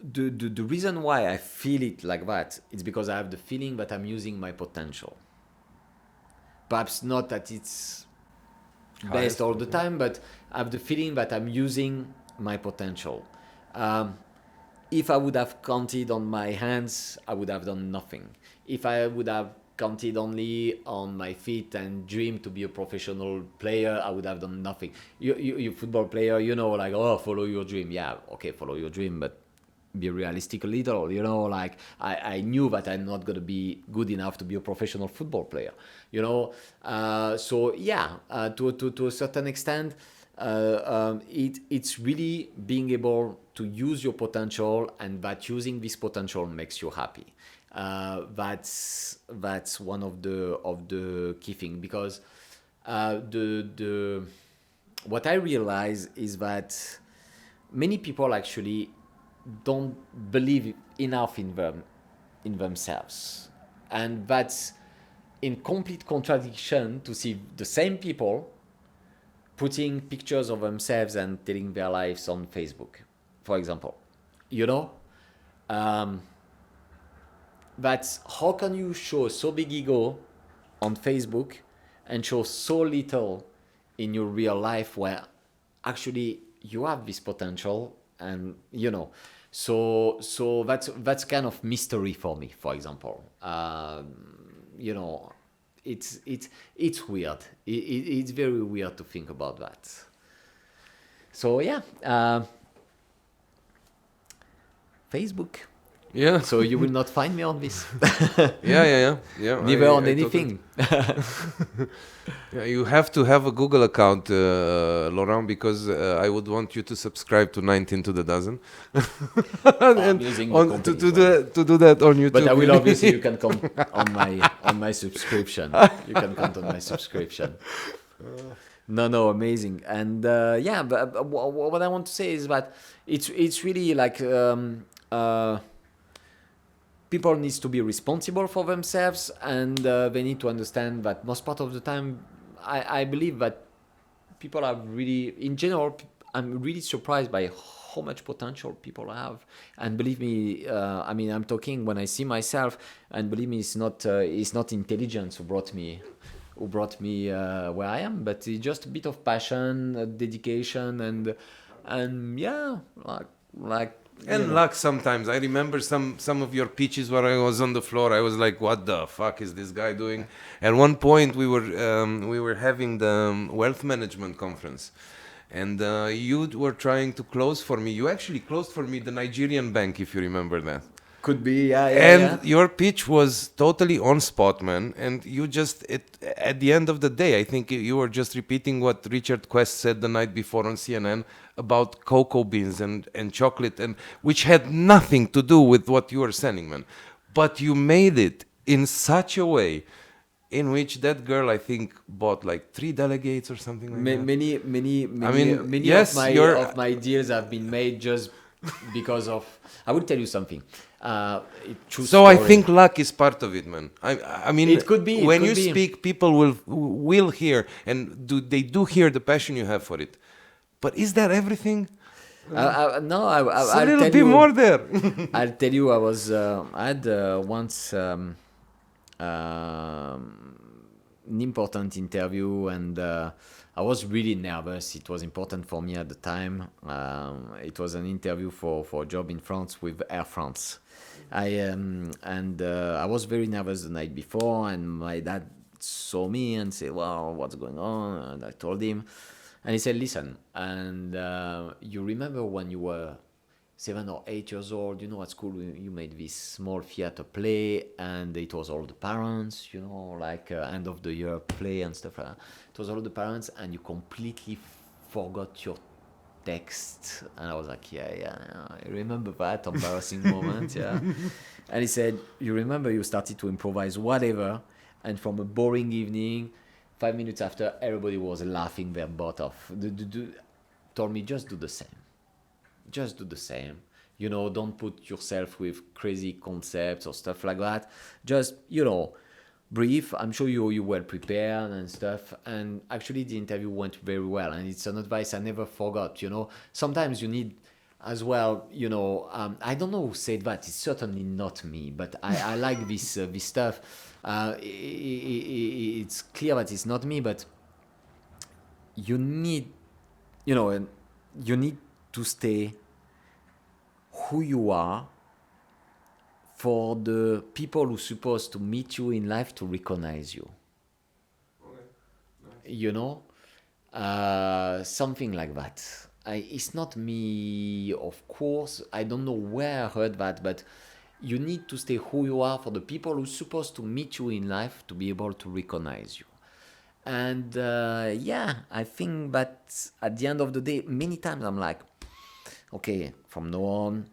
the reason why I feel it like that is because I have the feeling that I'm using my potential. Perhaps not that it's best all the time, but I have the feeling that I'm using my potential. If I would have counted on my hands, I would have done nothing. If I would have counted only on my feet and dreamed to be a professional player, I would have done nothing. You football player, follow your dream. Yeah, okay, follow your dream, but be realistic a little, you know, like I knew that I'm not going to be good enough to be a professional football player, you know. So yeah, to a certain extent, it's really being able to use your potential, and that using this potential makes you happy. That's one of the key things, because the what I realize is that many people actually don't believe enough in themselves, and that's in complete contradiction to see the same people putting pictures of themselves and telling their lives on Facebook, for example. You know, that's how can you show so big ego on Facebook and show so little in your real life, where actually you have this potential, and you know. So that's kind of mystery for me, for example. You know, it's weird. It's very weird to think about that. So yeah, Facebook. Yeah. So you will not find me on this. Yeah. Never on I anything. Yeah, you have to have a Google account, Laurent, because I would want you to subscribe to 19 to the dozen. I'm using the company's one. To do that on YouTube. But I will obviously, you can count on my subscription. You can count on my subscription. No, amazing. And yeah, but what I want to say is that it's really like people needs to be responsible for themselves, and they need to understand that most part of the time, I believe that people are really, in general, I'm really surprised by how much potential people have. And believe me, I mean, I'm talking when I see myself, and believe me, it's not intelligence who brought me where I am, but it's just a bit of passion, dedication, and yeah, like. And luck sometimes. I remember some of your pitches where I was on the floor. I was like, "What the fuck is this guy doing?" At one point, we were having the wealth management conference, and you were trying to close for me. You actually closed for me the Nigerian bank, if you remember that. Could be, yeah. And your pitch was totally on spot, man. And you just, at the end of the day, I think you were just repeating what Richard Quest said the night before on CNN about cocoa beans and chocolate, and which had nothing to do with what you were selling, man. But you made it in such a way in which that girl, I think, bought like 3 delegates or something like that. Many I mean, yes, of my deals have been made just because of. I will tell you something. So story. I think luck is part of it, man. I mean, it could be. When you speak, people will hear, and they do hear the passion you have for it. But is that everything? No, It's a I'll little tell bit you, more there. I'll tell you, I had once an important interview, and I was really nervous. It was important for me at the time. It was an interview for a job in France with Air France. I was very nervous the night before, and my dad saw me and said, "Well, what's going on?" And I told him, and he said, "Listen, and you remember when you were 7 or 8 years old, you know, at school you made this small theater play, and it was all the parents, you know, like end of the year play and stuff like that. It was all the parents, and you completely forgot your text." And I was like, yeah, I remember that embarrassing moment, yeah. And he said, "You remember you started to improvise whatever, and from a boring evening, 5 minutes after, everybody was laughing their butt off." Told me, just do the same. Just do the same. You know, don't put yourself with crazy concepts or stuff like that. Just, you know, brief. I'm sure you well prepared and stuff. And actually, the interview went very well. And it's an advice I never forgot. You know, sometimes you need as well. You know, I don't know who said that. It's certainly not me. But I like this stuff. It's clear that it's not me. But you need, you know, you need to stay who you are for the people who are supposed to meet you in life to recognize you. Okay. Nice. You know, something like that. it's not me, of course. I don't know where I heard that, but you need to stay who you are for the people who's supposed to meet you in life to be able to recognize you. And yeah, I think that at the end of the day, many times I'm like, okay, from now on,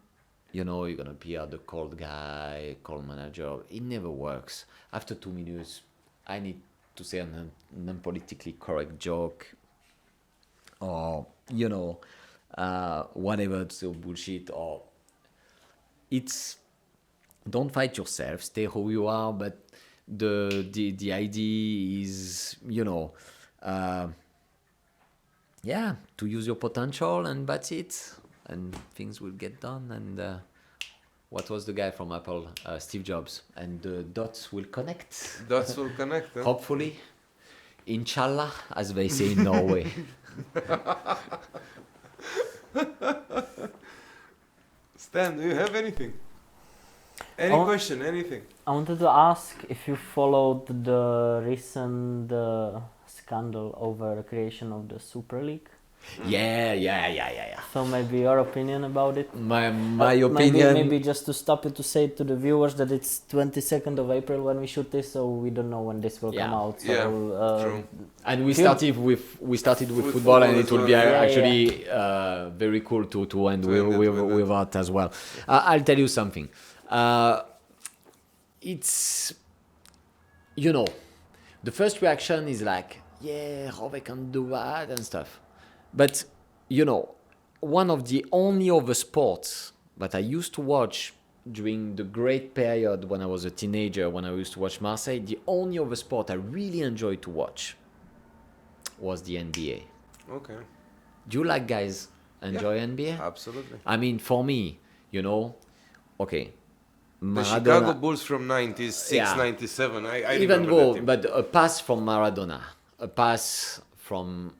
you're gonna be the cold guy, cold manager. It never works. After 2 minutes, I need to say an non-politically correct joke, or whatever, so bullshit, or it's don't fight yourself, stay who you are, but the idea is yeah, to use your potential, and that's it, and things will get done. And what was the guy from Apple, Steve Jobs, and the dots will connect. Dots will connect. Huh? Hopefully, inshallah, as they say in Norway. Stan, do you have anything? Any question? Anything? I wanted to ask if you followed the recent scandal over the creation of the Super League. Yeah. So maybe your opinion about it. My opinion. Maybe just to stop it, to say to the viewers that it's 22nd of April when we shoot this, so we don't know when this will come out. So, true. And we started with football, and it will be actually very cool to end with that as well. I'll tell you something. It's the first reaction is like, yeah, how they can do that and stuff. But one of the only other sports that I used to watch during the great period when I was a teenager, when I used to watch Marseille, the only other sport I really enjoyed to watch was the NBA. Okay. Do you like guys enjoy NBA? Absolutely. I mean, for me, okay. The Maradona, Chicago Bulls from 96, 97. I even remember though, that team. but a pass from Maradona, a pass from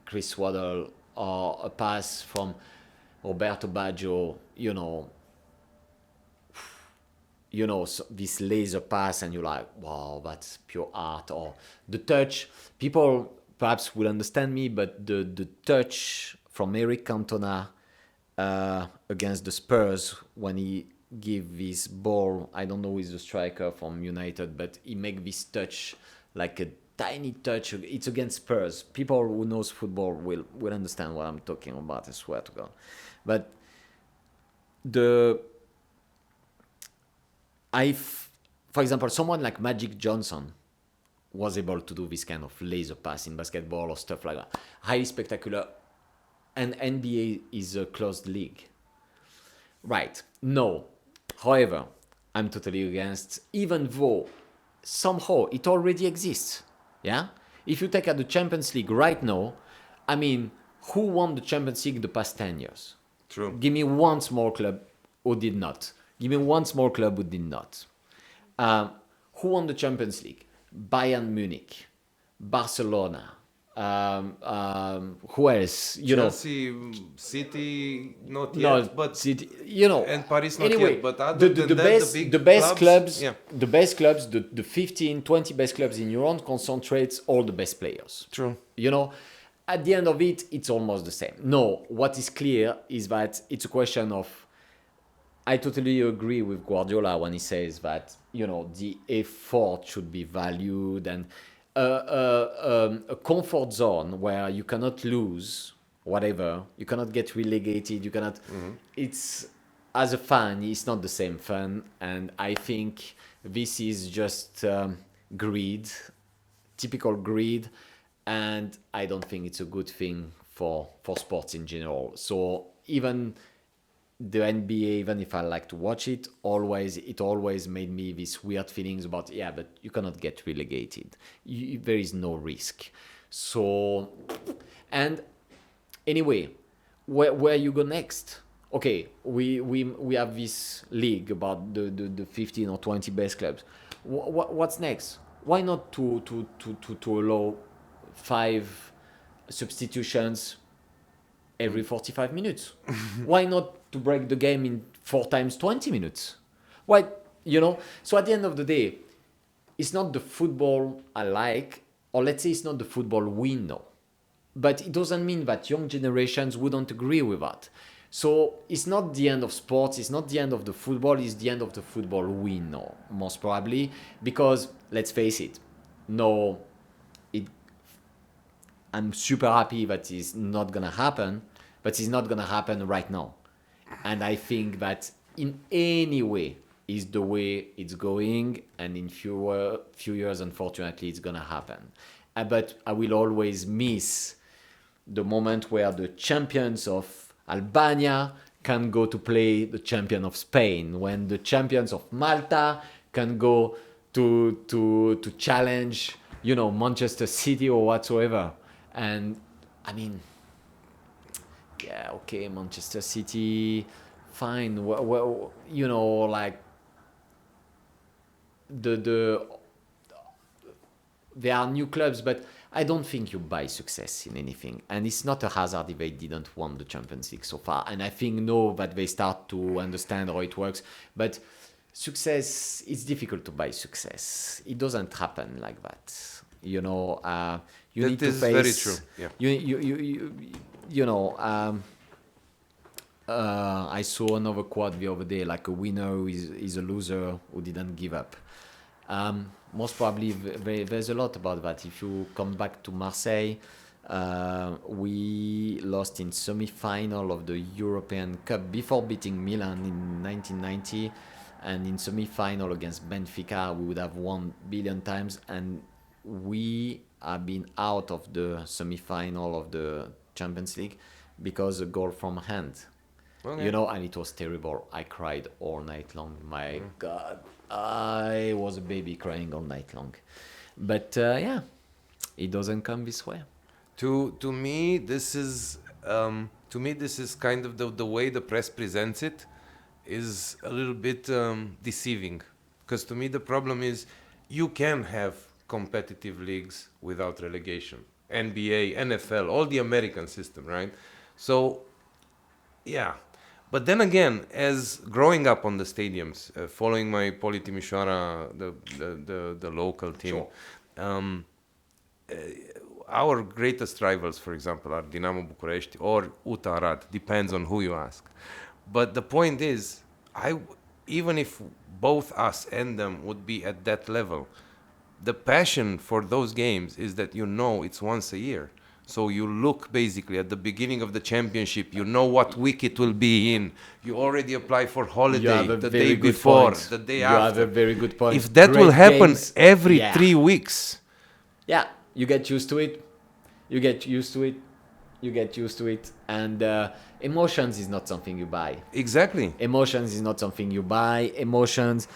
Chris Waddle, or a pass from Roberto Baggio, so this laser pass, and you're like, wow, that's pure art. Or the touch, people perhaps will understand me, but the touch from Eric Cantona against the Spurs when he give this ball, I don't know who is the striker from United, but he make this touch, like a tiny touch. It's against Spurs. People who knows football will understand what I'm talking about, I swear to God. But for example, someone like Magic Johnson was able to do this kind of laser pass in basketball or stuff like that. Highly spectacular. And NBA is a closed league. Right. No. However, I'm totally against, even though somehow it already exists. Yeah? If you take at the Champions League right now, I mean, who won the Champions League the past 10 years? True. Give me one small club who did not. Give me one small club who did not. Who won the Champions League? Bayern Munich, Barcelona. Who else? Chelsea, City, not yet, but City, and Paris not anyway, yet. But other than that, the best clubs, yeah. the best clubs, the 15, 20 best clubs in Europe concentrates all the best players. True. At the end of it, it's almost the same. No, what is clear is that it's a question of, I totally agree with Guardiola when he says that, the effort should be valued, and a comfort zone where you cannot lose whatever, you cannot get relegated, you cannot. It's, as a fan, it's not the same fun, and I think this is just greed, typical greed, and I don't think it's a good thing for sports in general. So even the NBA, even if I like to watch it, it always made me these weird feelings about, but you cannot get relegated. There is no risk. So, and anyway, where you go next? Okay, we have this league about the 15 or 20 best clubs. What's next? Why not to allow 5 substitutions every 45 minutes? Why not to break the game in 4 times 20 minutes? Why, So at the end of the day, it's not the football I like, or let's say it's not the football we know. but it doesn't mean that young generations wouldn't agree with that. So it's not the end of sports, it's not the end of the football, it's the end of the football we know, most probably, because let's face it, no, I'm super happy that it's not gonna happen, but it's not gonna happen right now. And I think that in any way is the way it's going, and in few years, unfortunately, it's gonna happen. But I will always miss the moment where the champions of Albania can go to play the champion of Spain, when the champions of Malta can go to challenge, Manchester City or whatsoever. And I mean, yeah, okay, Manchester City, fine. Well, like there are new clubs, but I don't think you buy success in anything. And it's not a hazard if they didn't won the Champions League so far. And I think now that they start to understand how it works. But success, it's difficult to buy success. It doesn't happen like that. You need to face. That is very true. Yeah. I saw another quote the other day, like a winner is a loser who didn't give up. Most probably there's a lot about that. If you come back to Marseille, we lost in semi-final of the European Cup before beating Milan in 1990, and in semi-final against Benfica we would have won billion times, and we have been out of the semi-final of the Champions League because a goal from hand. Okay. And it was terrible. I cried all night long. My God, I was a baby crying all night long. But yeah, it doesn't come this way. To me, this is kind of the way the press presents it is a little bit deceiving, because to me the problem is you can have competitive leagues without relegation, NBA, NFL, all the American system, right? So yeah. But then again, as growing up on the stadiums, following my Poli Timișoara, the local team, Sure. Our greatest rivals, for example, are Dinamo Bucuresti or UTA Arad, depends on who you ask. But the point is, even if both us and them would be at that level, the passion for those games is that it's once a year. So you look basically at the beginning of the championship, what week it will be in. You already apply for holiday the day before, the day after. You have a very good point. If that will happen every 3 weeks. Yeah, you get used to it. And emotions is not something you buy. Exactly. Emotions is not something you buy. Emotions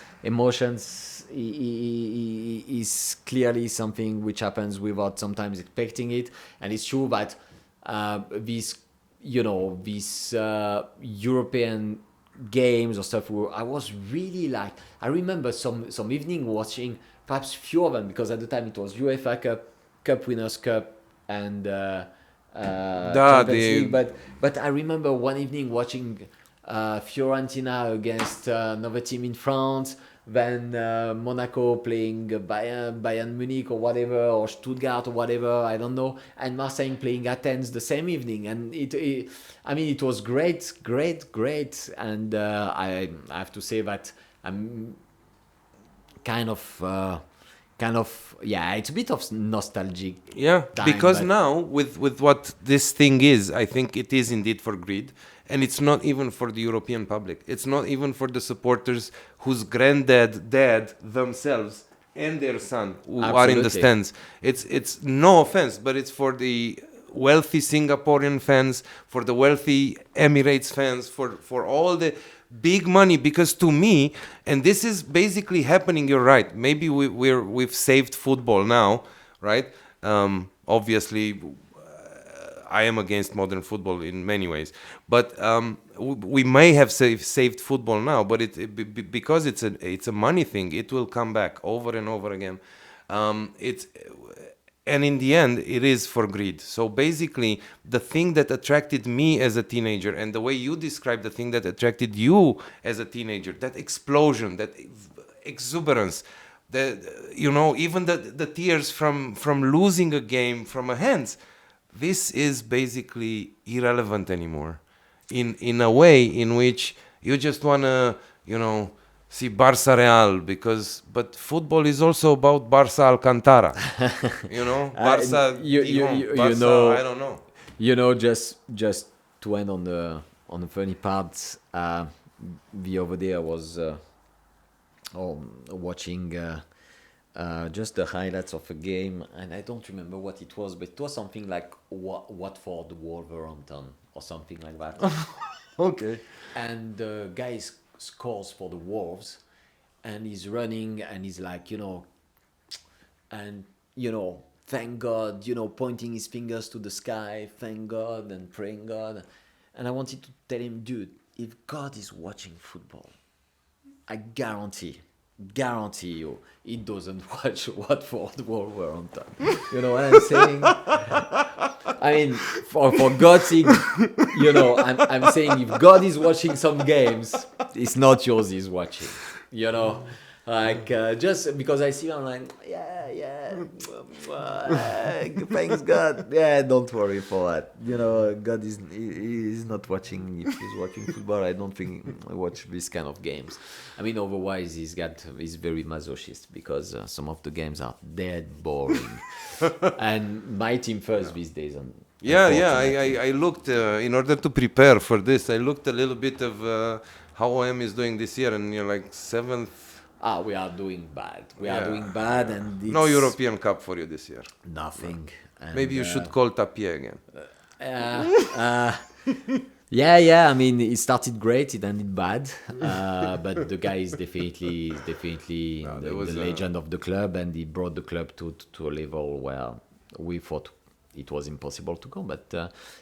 is clearly something which happens without sometimes expecting it. And it's true that these European games or stuff, I was really I remember some evening watching perhaps few of them, because at the time it was UEFA Cup Winners' Cup, and Champions League. But I remember one evening watching Fiorentina against another team in France, then Monaco playing Bayern Munich or whatever, or Stuttgart or whatever, I don't know, and Marseille playing Athens the same evening, and it was great, and I have to say that I'm kind of it's a bit of nostalgic. Yeah, time, because but now with what this thing is, I think it is indeed for greed, and it's not even for the European public. It's not even for the supporters whose dad themselves and their son who are in the stands. It's no offense, but it's for the wealthy Singaporean fans, for the wealthy Emirates fans, for all the big money. Because to me, and this is basically happening, you're right, maybe we've saved football now, right? Obviously I am against modern football in many ways, but we may have saved football now, but because it's a money thing, it will come back over and over again. And in the end, it is for greed. So basically, the thing that attracted me as a teenager, and the way you describe the thing that attracted you as a teenager, that explosion, that exuberance, even the tears from losing a game from a hands, this is basically irrelevant anymore. In a way in which you just wanna, see Barça Real but football is also about Barça Alcantara. Barça Barça, I don't know. Just to end on the funny part, the other day I was watching just the highlights of a game, and I don't remember what it was, but it was something like Watford Wolverhampton or something like that. Okay. And the guy scores for the Wolves, and he's running, and he's like, and thank God, pointing his fingers to the sky, thank God, and praying God. And I wanted to tell him, dude, if God is watching football, I guarantee you, he doesn't watch Watford Wolverhampton. You know what I'm saying? I mean, for God's sake, I'm saying if God is watching some games, it's not yours he's watching. Just because I see him, I'm like, thanks God. Yeah, don't worry for that. God is not watching. If he's watching football, I don't think I watch this kind of games. I mean, otherwise he's very masochist because some of the games are dead boring. And my team first these days. I looked in order to prepare for this. I looked a little bit of how OM is doing this year, and you're like 7th. We are doing bad. We are doing bad, and it's no European Cup for you this year. Nothing. And, maybe you should call Tapie again. I mean, it started great, it ended bad, but the guy is definitely the legend of the club, and he brought the club to a level where we thought it was impossible to go. But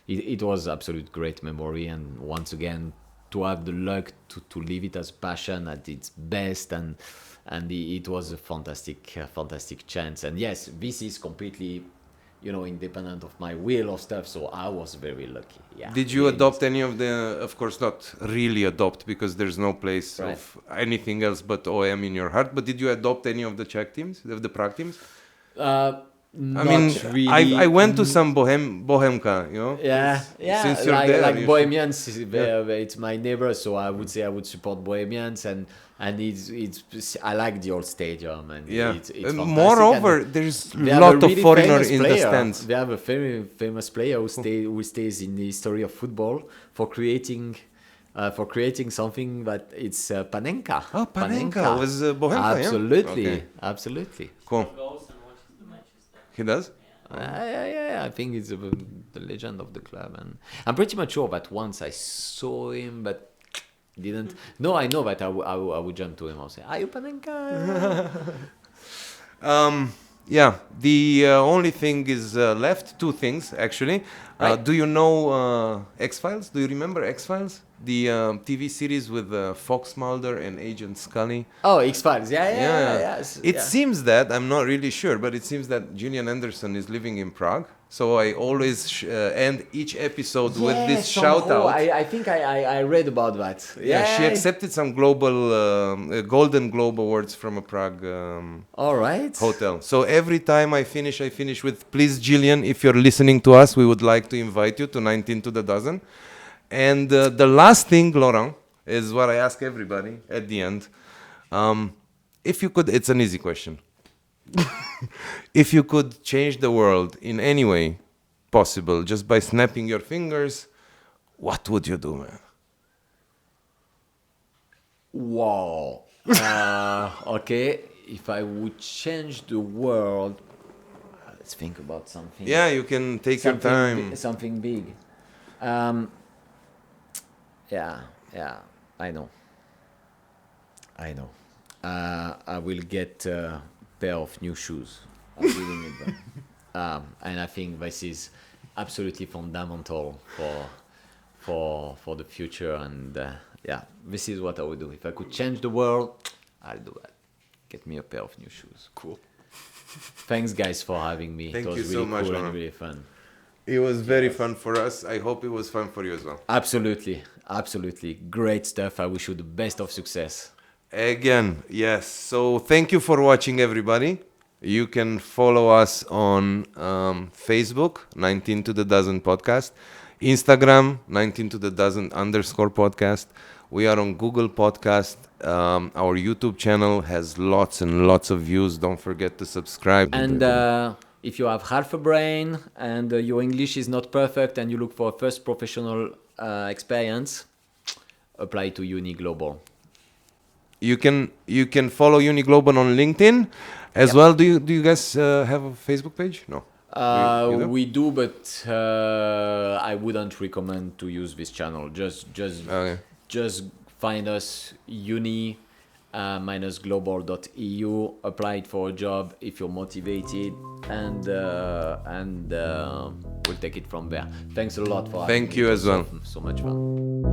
it was absolute great memory, and once again, to have the luck to live it as passion at its best, and it was a fantastic chance. And yes, this is completely independent of my will or stuff, so I was very lucky. Did you adopt any of of course not really adopt, because there's no place of anything else but OM in your heart, but did you adopt any of the Czech teams, the Prague teams? Really. I went to some Bohemka, Since you're there, like Bohemians, it's my neighbor, so I would say I would support Bohemians, and it's I like the old stadium, and it's fantastic. Moreover, there's a lot of foreigners in the stands. They have a very famous player who stays in the history of football for creating something that it's Panenka. Oh, Panenka was Bohemka. Absolutely. Cool. He does? I think it's the legend of the club, and I'm pretty much sure that once I saw him, but didn't. No, I know that I would jump to him and say, "Are you Panenka?" The only thing is left. Two things actually. Right. Do you know X-Files? Do you remember X-Files? The TV series with Fox Mulder and Agent Scully. Oh, X-Files. Yeah. It seems that, I'm not really sure, but it seems that Gillian Anderson is living in Prague. So I always end each episode with this shout out. I think I read about that. She accepted some global Golden Globe Awards from a Prague all right. hotel. So every time I finish with, please, Gillian, if you're listening to us, we would like to invite you to 19 to the dozen. And the last thing, Laurent, is what I ask everybody at the end. If you could, it's an easy question. If you could change the world in any way possible, just by snapping your fingers, what would you do, man? Wow. Okay. If I would change the world, let's think about something. Yeah, you can take your time. Something big. Yeah, I know. I will get a pair of new shoes. I'm giving it them. And I think this is absolutely fundamental for the future. And this is what I would do. If I could change the world, I'll do that. Get me a pair of new shoes. Cool. Thanks, guys, for having me. Thank it was you really so much, cool Laurent. and really fun. It was very fun for us. I hope it was fun for you as well. Absolutely. Great stuff. I wish you the best of success. Again, yes. So thank you for watching, everybody. You can follow us on Facebook, 19 to the dozen podcast, Instagram, 19 to the dozen _ podcast. We are on Google Podcast. Our YouTube channel has lots and lots of views. Don't forget to subscribe. And if you have half a brain and your English is not perfect and you look for a first professional experience, apply to Uniglobal. You can follow Uniglobal on LinkedIn as well. Do you guys have a Facebook page? No. You do? We do, but I wouldn't recommend to use this channel. Just find us uni-global.eu, apply it for a job if you're motivated, and we'll take it from there. Thanks a lot for having Thank me. you It as was well. so much fun.